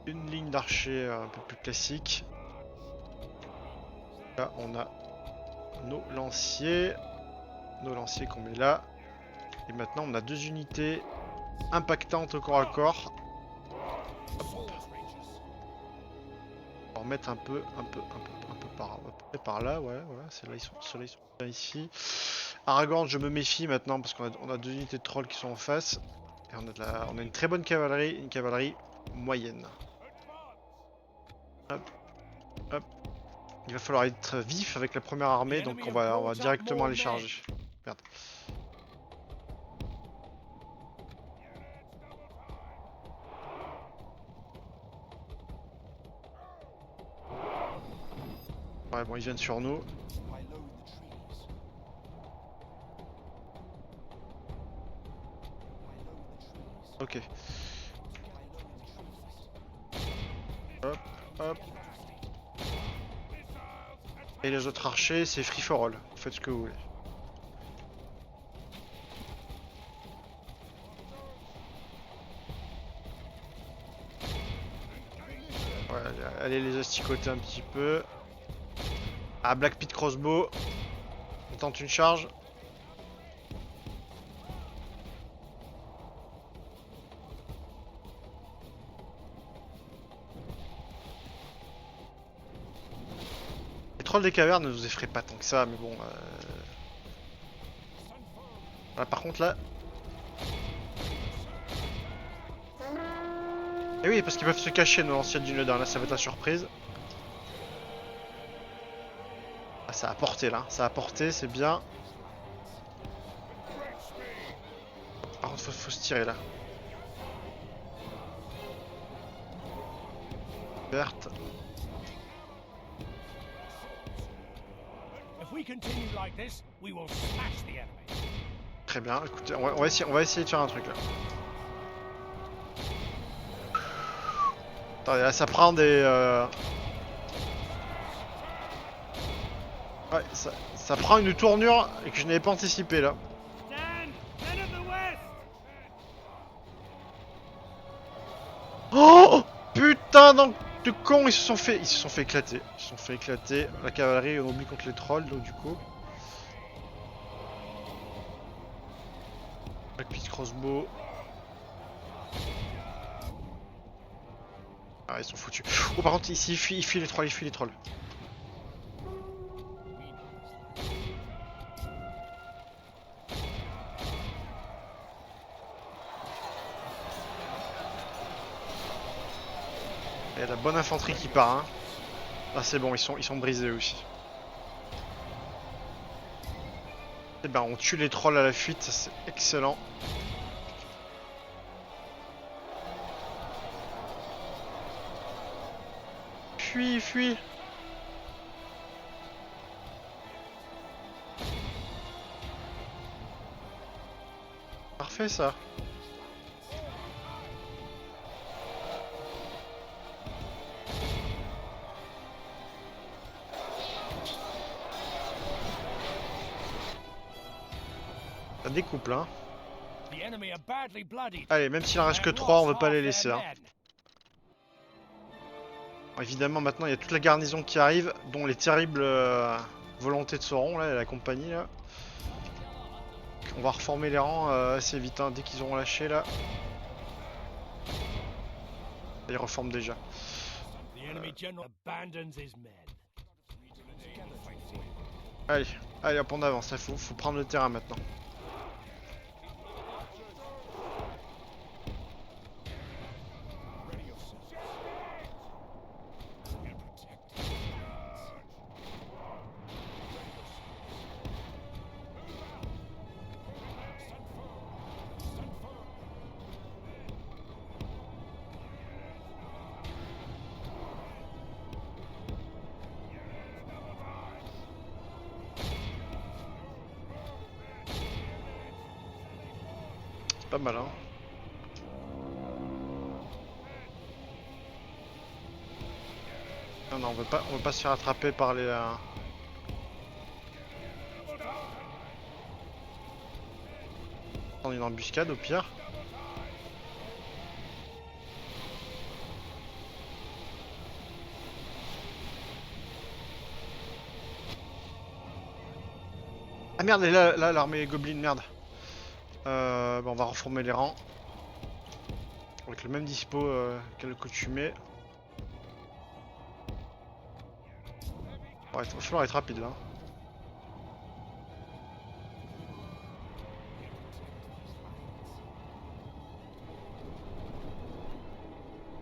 une ligne d'archers un peu plus classique. Là, on a nos lanciers. Nos lanciers qu'on met là. Et maintenant, on a deux unités impactantes au corps à corps. On va remettre un peu par là, ouais, c'est là, ils sont bien ici. Aragorn, je me méfie maintenant parce qu'on a deux unités de trolls qui sont en face. Et on a une très bonne cavalerie, une cavalerie moyenne. Hop, hop. Il va falloir être vif avec la première armée, donc on va directement aller charger. Merde. Ouais, bon, ils viennent sur nous. Ok. Hop, hop. Et les autres archers, c'est free for all. Faites ce que vous voulez. Ouais, allez les asticoter un petit peu. Ah, Black Pit Crossbow. On tente une charge. Les trolls des cavernes ne nous effraient pas tant que ça, mais bon. Voilà, par contre là. Et oui, parce qu'ils peuvent se cacher nos anciens Dunedain, là ça va être la surprise. Ah, ça a porté là, ça a porté, c'est bien. Par contre, faut se tirer là. Verte. If we continue like this, we will smash the enemy. Très bien, écoutez, on va essayer de faire un truc là. Attendez, là ça prend des... Ouais, ça prend une tournure que je n'avais pas anticipé là. Stand! Men of the West! Oh putain de cons, ils se sont fait éclater. Ils se sont fait éclater. La cavalerie, on oublie contre les trolls donc du coup. Rapid crossbow. Ah ils sont foutus. Oh par contre ici il fuit les trolls, Il y a de la bonne infanterie qui part hein. Ah c'est bon, ils sont brisés aussi. Et ben on tue les trolls à la fuite, c'est excellent. Fuis. Parfait ça. Ça découpe là. The enemy are badly bloodied. Allez, même s'il en reste que They've 3, on lost veut pas les half laisser their hein. men. Évidemment, maintenant il y a toute la garnison qui arrive, dont les terribles volontés de Sauron, là, et la compagnie là. On va reformer les rangs assez vite, hein, dès qu'ils auront lâché là. Ils reforment déjà. The enemy general abandons his men. Allez hop, on avance, il faut prendre le terrain maintenant. C'est pas mal hein. Non, on veut pas se faire attraper par les... On est une embuscade au pire. Ah merde, elle est là l'armée goblin, merde. Bon, on va reformer les rangs. Avec le même dispo qu'à l'accoutumée. Ouais, il va falloir être rapide là.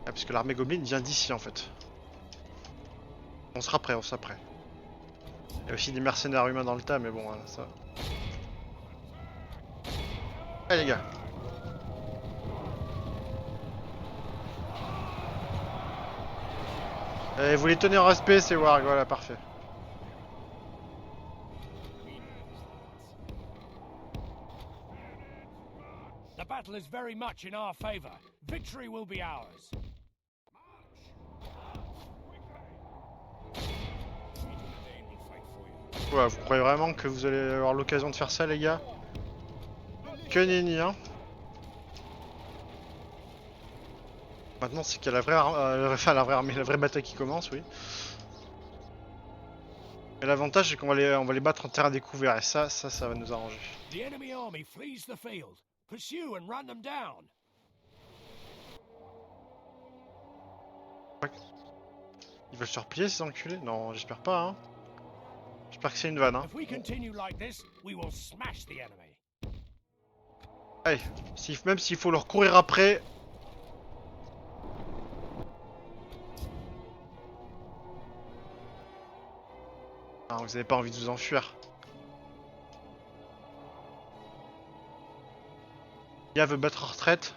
Ah, parce que l'armée goblin vient d'ici en fait. On sera prêt. Il y a aussi des mercenaires humains dans le tas, mais bon, ça... Allez les gars. Allez, vous les tenez en respect, c'est Warg, voilà, parfait. The battle is very much in our favor. Victory will be ours. Ouais, vous croyez vraiment que vous allez avoir l'occasion de faire ça, les gars? Que nenni, hein. Maintenant, c'est qu'il y a la vraie, la vraie armée, la vraie bataille qui commence, oui. Et l'avantage, c'est qu'on va les battre en terrain découvert, et ça va nous arranger. The enemy army flees the field. Pursue and run them down. Ils veulent se replier, ces enculés? Non, j'espère pas, hein. J'espère que c'est une vanne, hein. If we continue like this, we will smash the enemy. Allez, même s'il faut leur courir après. Ah, vous avez pas envie de vous enfuir. Il veut battre en retraite.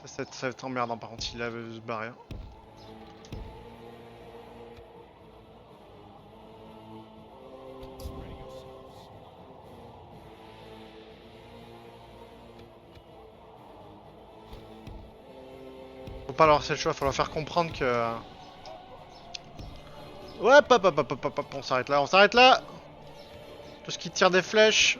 Ça va être emmerdant par contre, il veut se barrer. Hein. Faut pas leur laisser le choix, faut leur faire comprendre que... Ouais, hop, on s'arrête là, on s'arrête là. Tout ce qui tire des flèches.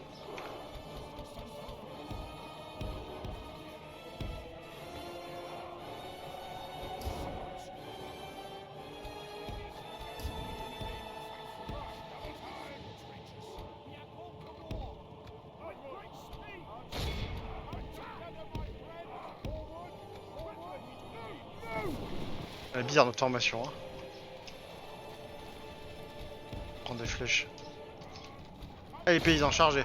Elle est bizarre notre formation. Hein. Prendre des flèches. Ah, les paysans chargés.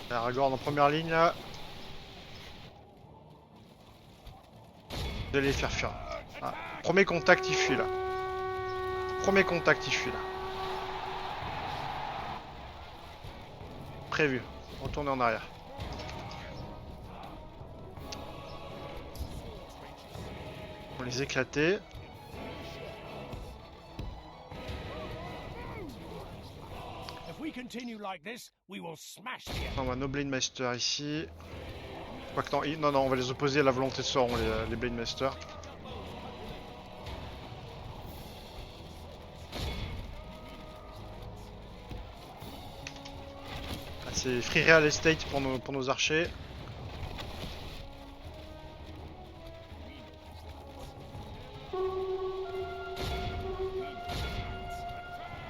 Aragorn en première ligne là. De les faire fuir. Ah. Premier contact, il fuit là. Premier contact, il fuit là. Prévu. Retourner en arrière. On les éclater. On va nos Blade Master ici. Quoique non, non, on va les opposer à la volonté de Sauron, les Blade Master. Ah, c'est free real estate pour nos archers.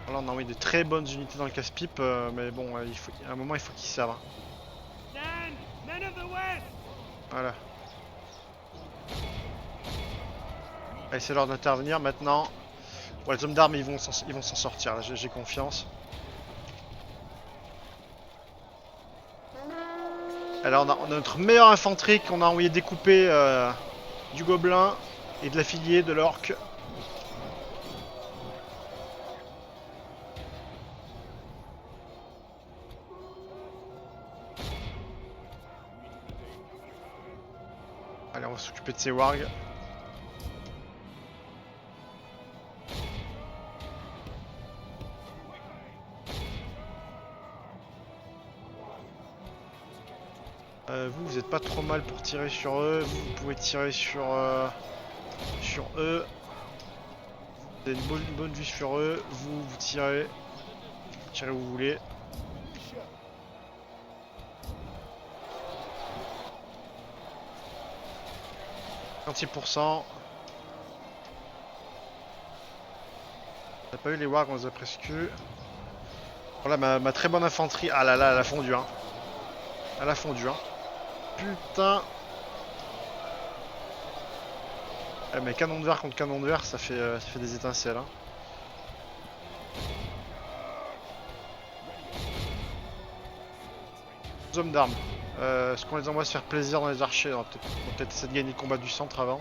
Là on a envoyé de très bonnes unités dans le casse-pipe, mais bon, à un moment il faut qu'ils servent. Voilà. Allez, c'est l'heure d'intervenir maintenant. Ouais, les hommes d'armes ils vont s'en sortir, là j'ai confiance. Alors on a notre meilleure infanterie qu'on a envoyé découper du gobelin et de l'affilié de l'orque. Allez, on va s'occuper de ces wargs. Vous êtes pas trop mal pour tirer sur eux. Vous pouvez tirer sur eux. Vous avez une bonne vue sur eux. Vous tirez. Tirez où vous voulez. %. On a pas eu les wargs, on les a presque eu. Voilà ma très bonne infanterie. Ah là là, elle a fondu hein. Elle a fondu hein. Putain. Eh, mais canon de verre contre canon de verre, ça fait des étincelles hein. Hommes d'armes. Est-ce qu'on les envoie se faire plaisir dans les archers? On va peut-être essayer de gagner le combat du centre avant.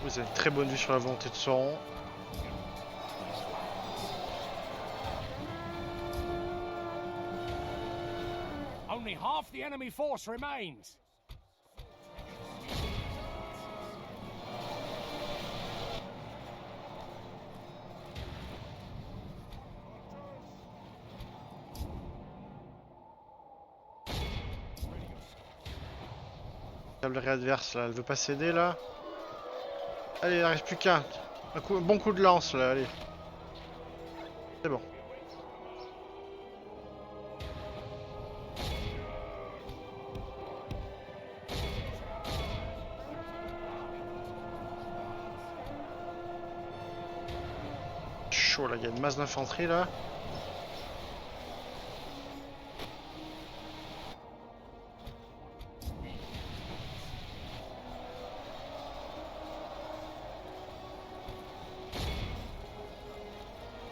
Vous avez une très bonne vue sur la volonté de Sauron. Only half the enemy force remains. Cavalerie adverse là, elle veut pas céder là. Allez, il en reste plus qu'un. Un bon coup de lance là, allez. C'est bon. Chaud là, il y a une masse d'infanterie là.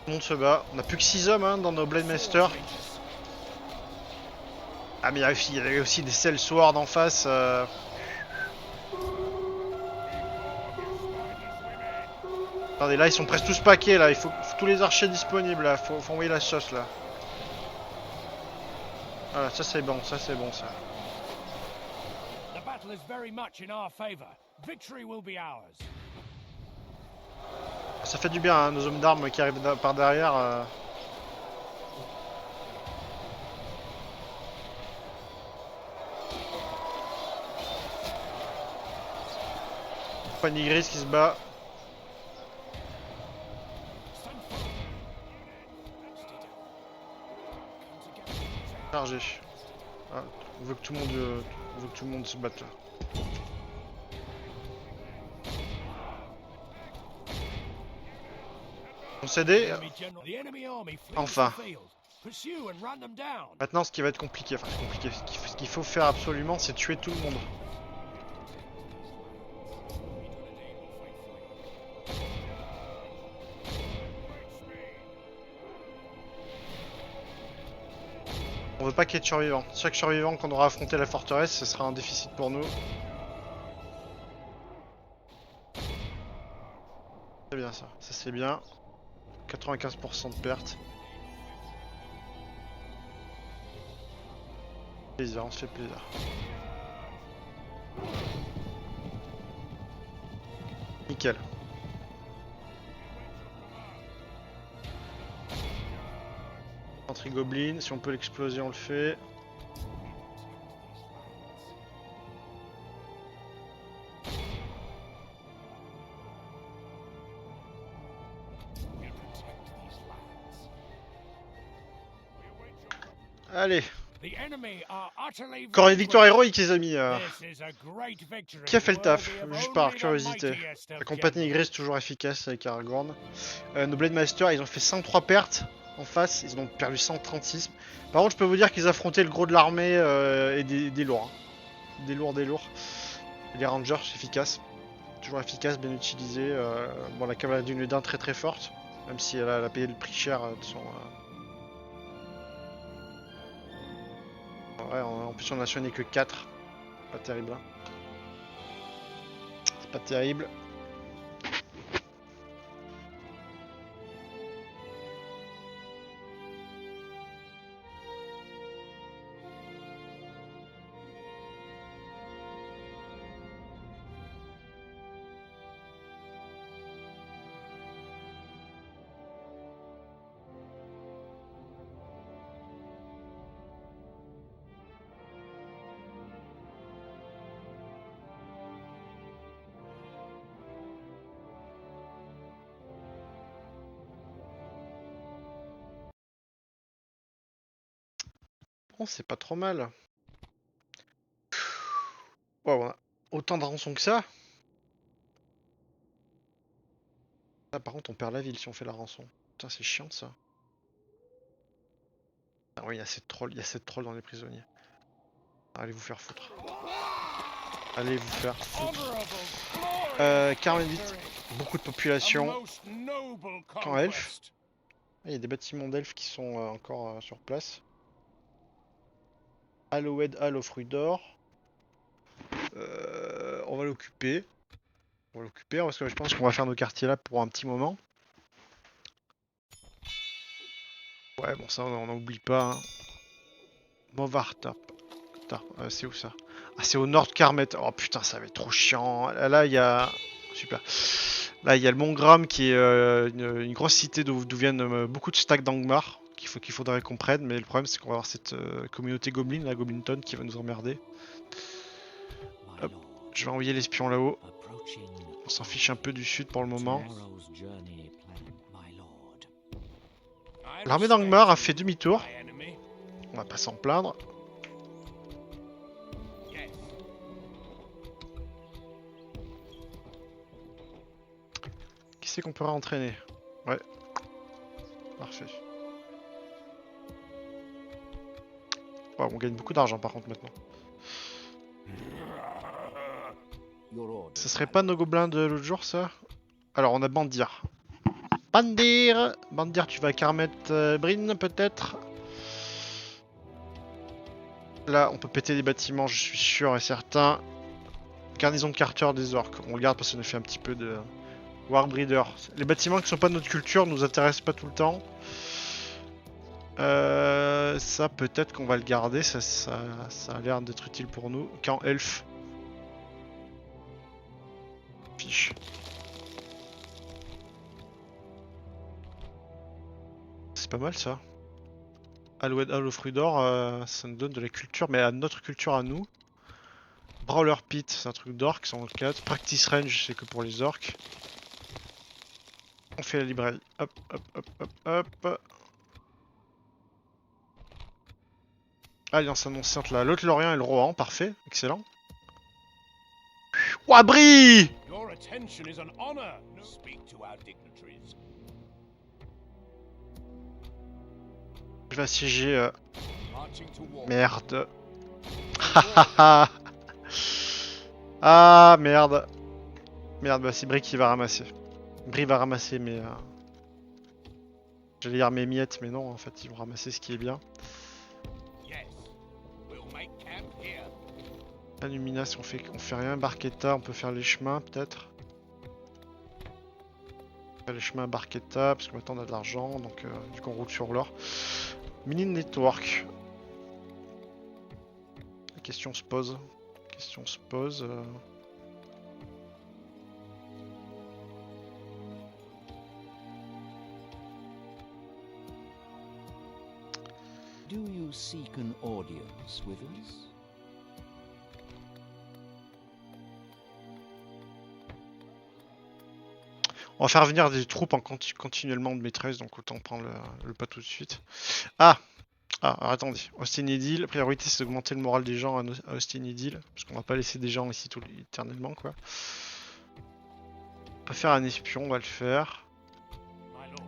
Tout le monde se bat. On a plus que 6 hommes hein, dans nos Blade Master. Ah mais il y a aussi des Cell Sword en face. Attendez, là ils sont presque tous paquets là, faut tous les archers disponibles là, faut envoyer la sauce là. Voilà, ça c'est bon ça. The battle is very much in our favor. Victory will be ours. Ça fait du bien, hein, nos hommes d'armes qui arrivent par derrière. Compagnie grise qui se bat. Chargé. Ah, on veut que tout le monde se batte là. On cédé. Enfin. Maintenant, ce qui va être compliqué, ce qu'il faut faire absolument, c'est tuer tout le monde. On veut pas qu'il y ait de survivants. Chaque survivant qu'on aura affronté la forteresse, ce sera un déficit pour nous. C'est bien ça, ça c'est bien. 95% de perte. Plaisir, on se fait plaisir. Nickel. Infanterie Goblin, si on peut l'exploser, on le fait. Allez. Encore une victoire héroïque les amis. Qui a fait le taf? Juste par curiosité. La compagnie grise toujours efficace avec Aragorn. Nos Blade Master, ils ont fait 103 pertes en face, ils ont perdu 136. Par contre je peux vous dire qu'ils affrontaient le gros de l'armée et des lourds. Hein. Des lourds. Et les Rangers efficaces. Toujours efficace, bien utilisé. Bon, la cavalerie du Nudin très forte. Même si elle a payé le prix cher de son... Ouais, en plus on a soigné que 4. Pas terrible. Hein. C'est pas terrible. Bon, c'est pas trop mal. Wow, on a autant de rançons que ça. Ah, par contre, on perd la ville si on fait la rançon. Putain, c'est chiant ça. Ah oui, il y a cette troll dans les prisonniers. Allez vous faire foutre. Allez vous faire foutre. 48, beaucoup de population. Camp elfe. Il y a des bâtiments d'elfes qui sont encore sur place. Hallowed Hall aux fruits d'or. On va l'occuper. Parce que je pense qu'on va faire nos quartiers là pour un petit moment. Ouais, bon, ça on n'en oublie pas. Hein. Movartarp. C'est où ça? Ah, c'est au nord de Carmet. Oh putain, ça va être trop chiant. Là, il y a. Super. Là, il y a le Mont Gram qui est une grosse cité d'où viennent beaucoup de stacks d'Angmar qu'il faudrait qu'on prenne. Mais le problème, c'est qu'on va avoir cette communauté Goblin, la Goblinton, qui va nous emmerder. Hop, je vais envoyer l'espion là-haut. On s'en fiche un peu du sud pour le moment. L'armée d'Angmar a fait demi-tour. On va pas s'en plaindre. Qui c'est qu'on pourra entraîner? Ouais. Parfait. Ouais, on gagne beaucoup d'argent par contre maintenant. Ce serait pas nos gobelins de l'autre jour ça? Alors on a Bandir. Bandir, tu vas à Carmet Bryn peut-être? Là, on peut péter des bâtiments, je suis sûr et certain. Garnison de Carter des orques. On regarde parce qu'on a fait un petit peu de Warbreeder. Les bâtiments qui sont pas de notre culture nous intéressent pas tout le temps. Ça peut-être qu'on va le garder, ça a l'air d'être utile pour nous. Camp elfe. Fiche. C'est pas mal ça. Alouette, fruit d'or, ça nous donne de la culture, mais à notre culture à nous. Brawler Pit, c'est un truc d'orques, c'est en 4. Practice Range, c'est que pour les orques. On fait la librairie. Hop, hop, hop, hop, hop. Alliance annonciante là. L'autre Lorient et le Rohan, parfait, excellent. Ouah, Brie! Your attention is an honor. Speak to our dignitaries. Je vais assiéger. Marching to war. Merde. Ah merde. Merde, bah c'est Brie qui va ramasser. Brie va ramasser mes. J'allais dire mes miettes, mais non, en fait, ils vont ramasser ce qui est bien. Yes. We'll make camp here. Illuminas, on fait rien. Barquetta, on peut faire les chemins, peut-être. Faire les chemins à Barquetta, parce que maintenant on a de l'argent, donc du coup on roule sur l'or. Mini Network. La question se pose. Do you seek an audience with us? On va faire venir des troupes en continuellement de maîtresse, donc autant prendre le pas tout de suite. Ah, alors attendez. Austin Idyll, la priorité c'est d'augmenter le moral des gens à Austin Idyll, parce qu'on va pas laisser des gens ici éternellement, quoi. On peut faire un espion, on va le faire. My lord.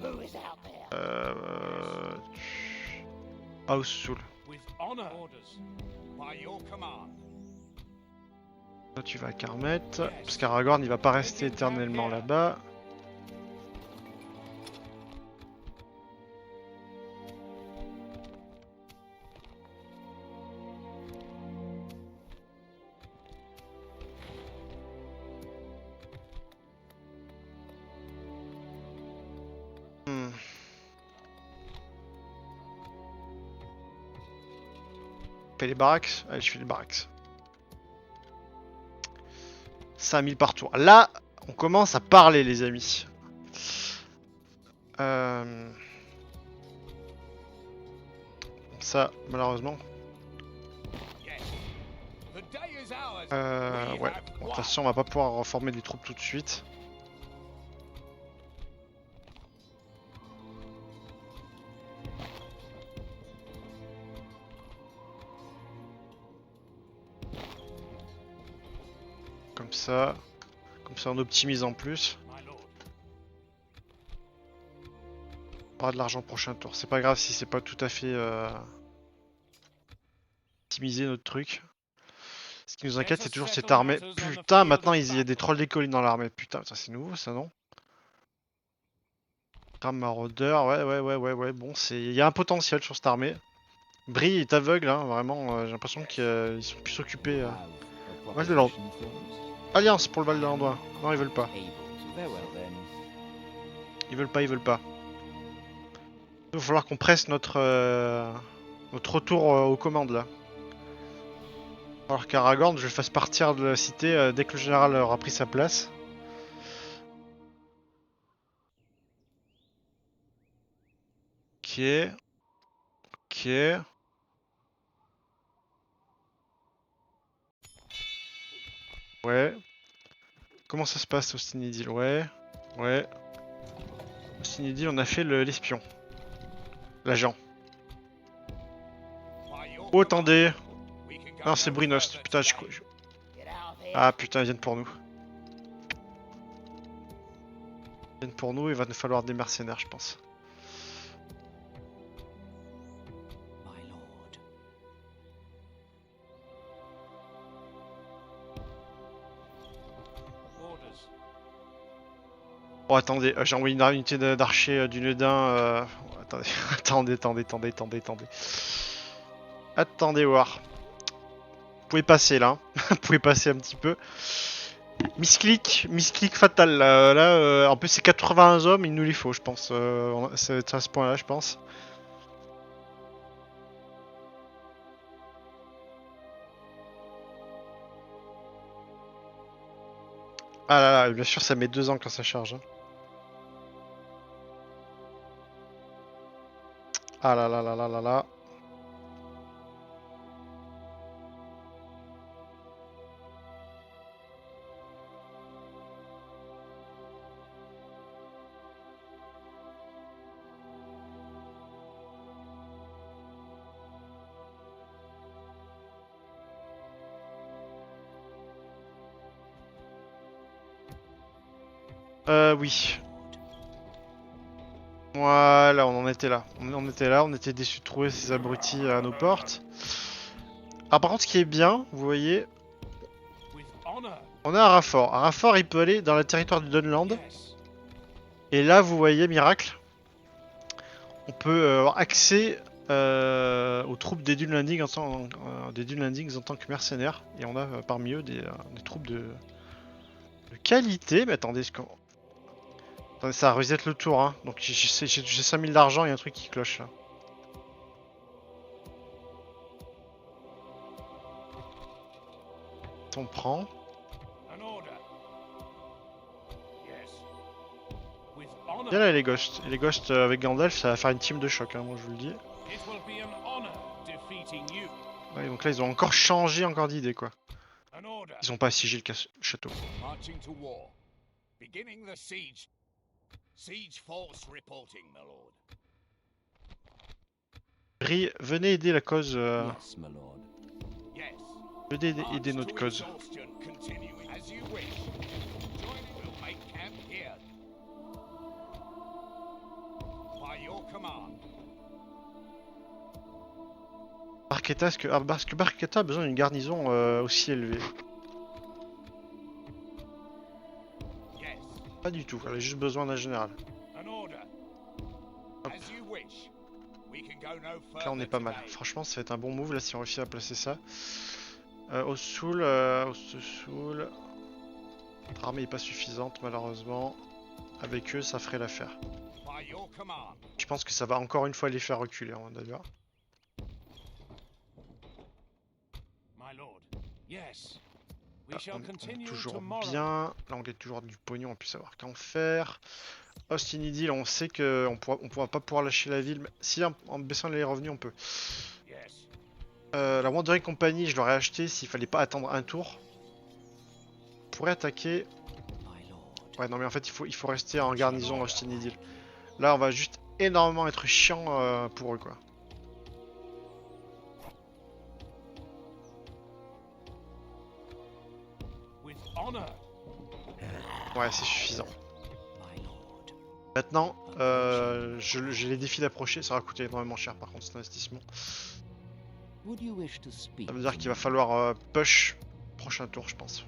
Who is out there? House Soul. With honor. Orders. By your command. Là tu vas à Carmet, parce qu'Aragorn il va pas rester éternellement là-bas. Fais les barracks. Allez, je fais les barracks. 5000 par tour. Là, on commence à parler, les amis. Ça, malheureusement. Ouais. Bon, de toute façon, on va pas pouvoir reformer des troupes tout de suite. Comme ça on optimise en plus. On aura de l'argent prochain tour. C'est pas grave si c'est pas tout à fait optimisé notre truc. Ce qui nous inquiète c'est toujours cette armée. Putain, maintenant il y a des trolls des collines dans l'armée. Putain, c'est nouveau ça, non? Ram maraudeur, ouais. Bon, il y a un potentiel sur cette armée. Brie est aveugle, hein, vraiment. J'ai l'impression qu'ils sont plus occupés. Val de Land. Alliance pour le Val de Landois. Non, ils veulent pas. Ils veulent pas. Il va falloir qu'on presse notre retour aux commandes là. Alors qu'Aragorn, je le fasse partir de la cité dès que le général aura pris sa place. Ok. Ouais. Comment ça se passe Austin Idyll? Ouais. Austin Idyll, on a fait l'espion. L'agent. Oh, attendez. Non, c'est Brinost. Putain, Ah putain, ils viennent pour nous. Il va nous falloir des mercenaires, je pense. Oh attendez, j'ai envoyé une unité d'archers du Nedin. Attendez. Attendez voir. Vous pouvez passer là. Vous pouvez passer un petit peu. Misclick fatal. Là, en plus c'est 81 hommes, il nous les faut, je pense. C'est à ce point-là, je pense. Ah là là, bien sûr, ça met 2 ans quand ça charge. Hein. Ah là là là là là là. Oui. Voilà, on en était là. On était déçus de trouver ces abrutis à nos portes. Ah, par contre, ce qui est bien, vous voyez, With honor. on a Arafor. Arafor, il peut aller dans le territoire du Dunland. Yes. Et là, vous voyez, miracle, on peut avoir accès aux troupes des Dune Landing en tant que mercenaires. Et on a parmi eux des troupes de qualité. Mais attendez, attendez, ça reset le tour. Hein. Donc j'ai 5000 d'argent et un truc qui cloche là. On prend. An order. Yes. With honor. Bien là les Ghosts. Et les Ghosts avec Gandalf, ça va faire une team de choc, hein, moi je vous le dis. It will be an honor defeating you. Ouais, donc là ils ont encore changé encore d'idée quoi. An order. Ils ont pas assiégé le château. Marching to war. Beginning the siege. Siege force reporting, my lord. Bri, venez aider la cause. Yes, my lord. Yes. Venez aider March notre to cause. exhaustion continuing as you wish. Join will make camp here. By your command. Barquetta, parce que Barquetta a besoin d'une garnison aussi élevée. Yes. Pas du tout, elle a juste besoin d'un général. An order. Hop. As you wish. We can go no Donc là on est further pas mal. today. Franchement ça va être un bon move là si on réussit à placer ça. Ossoul, notre armée est pas suffisante malheureusement. Avec eux ça ferait l'affaire. By your command. Je pense que ça va encore une fois les faire reculer hein, d'ailleurs. My lord. Yes. We Ah, shall on est continue toujours tomorrow. bien. Là on gagne toujours du pognon, on peut savoir qu'en faire. Austin Idyll, on sait qu'on pourra pas pouvoir lâcher la ville, mais si en baissant les revenus on peut. Yes. La Wandering Company, je l'aurais acheté s'il fallait pas attendre un tour. On pourrait attaquer. My lord. Ouais, non, mais en fait, il faut rester en garnison Austin Idyll. Là, on va juste énormément être chiant pour eux, quoi. With honor. Ouais, c'est suffisant. My lord. Maintenant, j'ai les défis d'approcher. Ça va coûter énormément cher, par contre, cet investissement. Would you wish to speak? Ça veut dire to qu'il va me? falloir push prochain tour, je pense.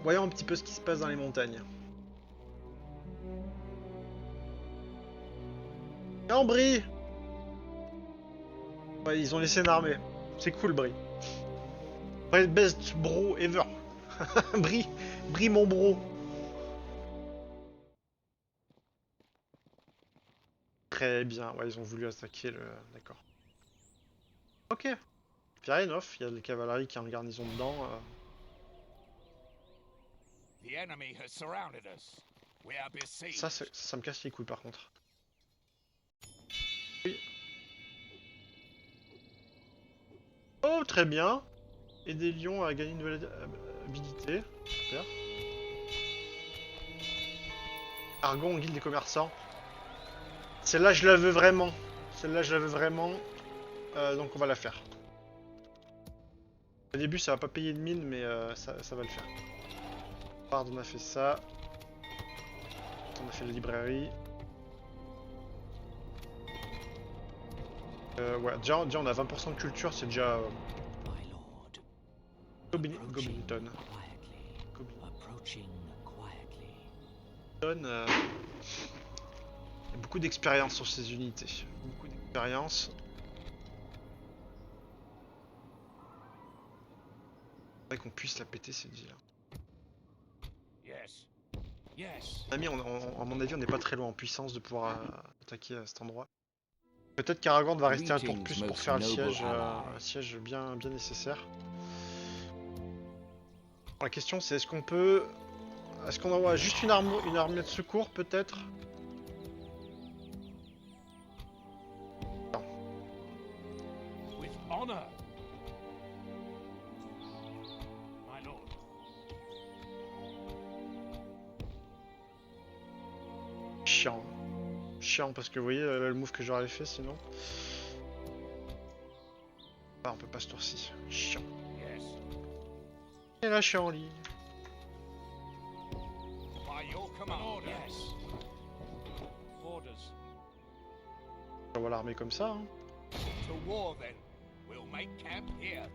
Voyons un petit peu ce qui se passe dans les montagnes. Non, Brie! Ouais, ils ont laissé une armée. C'est cool, Brie. Best bro ever. Brie mon bro. Très bien. Ouais, ils ont voulu attaquer le... D'accord. Ok. Fair enough. Il y a la cavalerie qui est en garnison dedans. The enemy has surrounded us. We are besieged. Ça me casse les couilles, par contre. Oui. Oh, très bien. Et des lions à gagner une nouvelle habilité. Super. Argon, guilde des commerçants. Celle-là, je la veux vraiment. Celle-là, je la veux vraiment. Donc, on va la faire. Au début, ça va pas payer de mine, mais ça va le faire. Bard, on a fait ça. On a fait la librairie. Ouais, déjà on a 20% de culture, c'est déjà My lord. Goblinton. Quietly. Approaching quietly. Goblinton, Il y a beaucoup d'expérience sur ces unités. Beaucoup d'expérience. Faudrait qu'on puisse la péter cette ville. Yes. Yes. Ami, à mon avis, on n'est pas très loin en puissance de pouvoir attaquer à cet endroit. Peut-être qu'Aragorn va rester un tour de plus pour faire le siège, un siège bien nécessaire. La question c'est est-ce qu'on peut... Est-ce qu'on envoie juste une armée de secours peut-être? With honor. My lord. Chiant. Chiant parce que vous voyez le move que j'aurais fait sinon. Ah, on peut pas ce tour-ci. Chiant. Yes. Et là je suis en ligne. By your command. Yes. Orders. On va l'armer comme ça. Hein. To war then. We'll make camp here.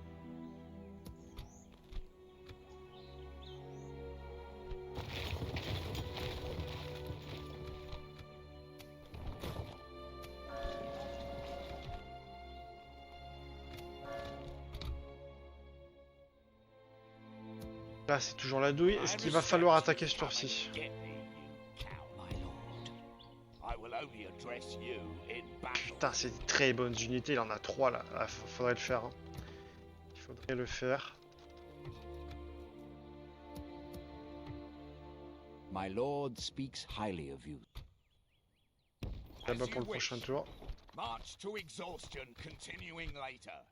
Là c'est toujours la douille. Est-ce qu'il va falloir attaquer ce tour-ci? Get me, you coward. My lord. I will only address you in battle. Putain, c'est une très bonne unité, il en a 3 là. Ah, faudrait le faire. Hein. Il faudrait le faire. My lord speaks highly of you. Là-bas pour le prochain tour. March to exhaustion, continuing later.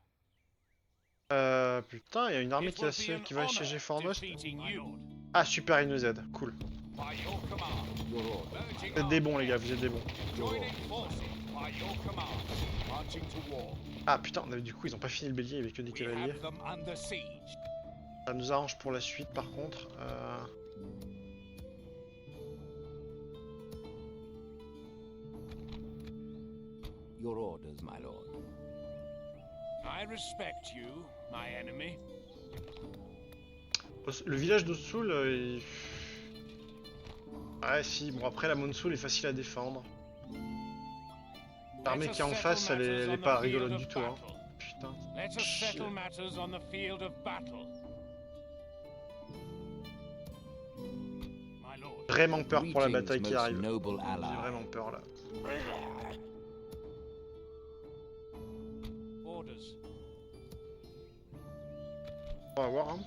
Putain, il y a une armée It qui, will be an qui va honor assiéger Fornost. defeating you. Ah super, il nous aide, cool. By your command. Your order. Merging Vous êtes des bons les gars, vous êtes des bons. Joining forces. By your command. Marching to war. Ah putain, du coup ils ont pas fini le bélier, il y avait que des We cavaliers. have them under siege. Ça nous arrange pour la suite par contre. Your orders, my lord. I respect you, my enemy. Le village d'Ossoul, ouais si, bon après la Moonsoul est facile à défendre. L'armée qui est en face, elle est pas rigolote du tout. Hein. Putain. Let us settle matters on the field of battle. My lord. Vraiment peur pour la Greetings, bataille qui most arrive. noble J'ai ally. vraiment peur là. Orders. On va voir hein.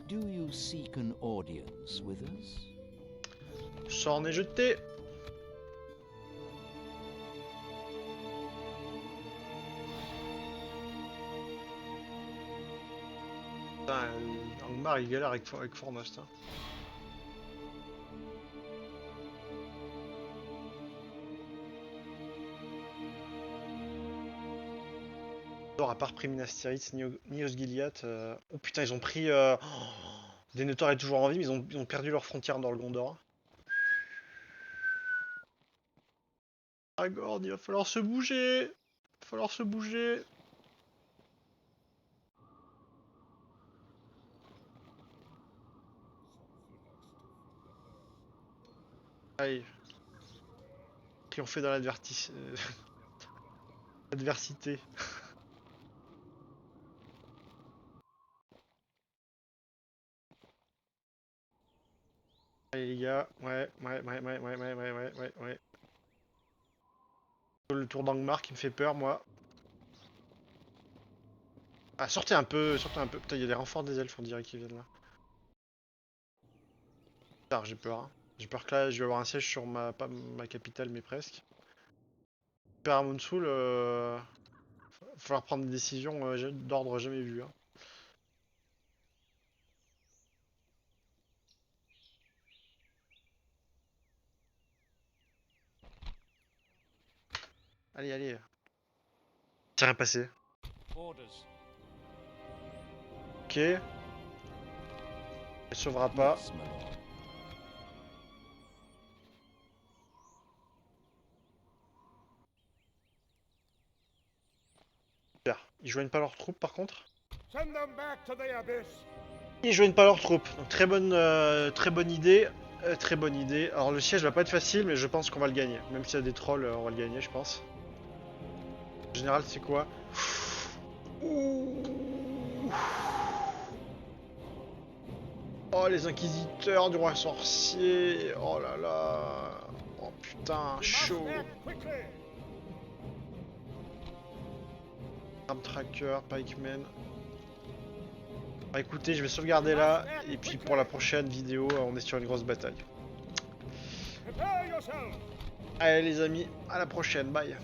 Do you seek an audience with us? Ça en est jeté. Putain, Angmar il galère avec Fornost. Hein. À part pris Minas Tirith ni Osgiliath. Oh putain, ils ont pris. Denethor est toujours en vie, mais ils ont perdu leur frontière dans le Gondor. Aragorn, il va falloir se bouger. Il va falloir se bouger. Allez. Triompher dans l'adversité. Allez les gars, ouais. Le tour d'Angmar qui me fait peur moi. Ah sortez un peu. Putain il y a des renforts des elfes on dirait qu'ils viennent là. Putain j'ai peur. Hein. J'ai peur que là je vais avoir un siège sur pas ma capitale mais presque. Père Moonsoul, va falloir prendre des décisions d'ordre jamais vu. Hein. Allez. C'est rien passé. Orders. Ok. Elle sauvera pas. Yes, my lord. Super. Ils joignent pas leurs troupes par contre. Send them back to the abyss. Ils joignent pas leurs troupes. Donc très bonne idée. Très bonne idée. Alors le siège va pas être facile, mais je pense qu'on va le gagner. Même s'il y a des trolls, on va le gagner, je pense. En général, c'est quoi? Ouh. Oh, les inquisiteurs du roi sorcier. Oh là là. Oh putain, chaud. Quickly! Arm tracker, pikeman. Bah, écoutez, je vais sauvegarder là. Et puis pour la prochaine vidéo, on est sur une grosse bataille. Prepare yourself! Allez les amis, à la prochaine, bye.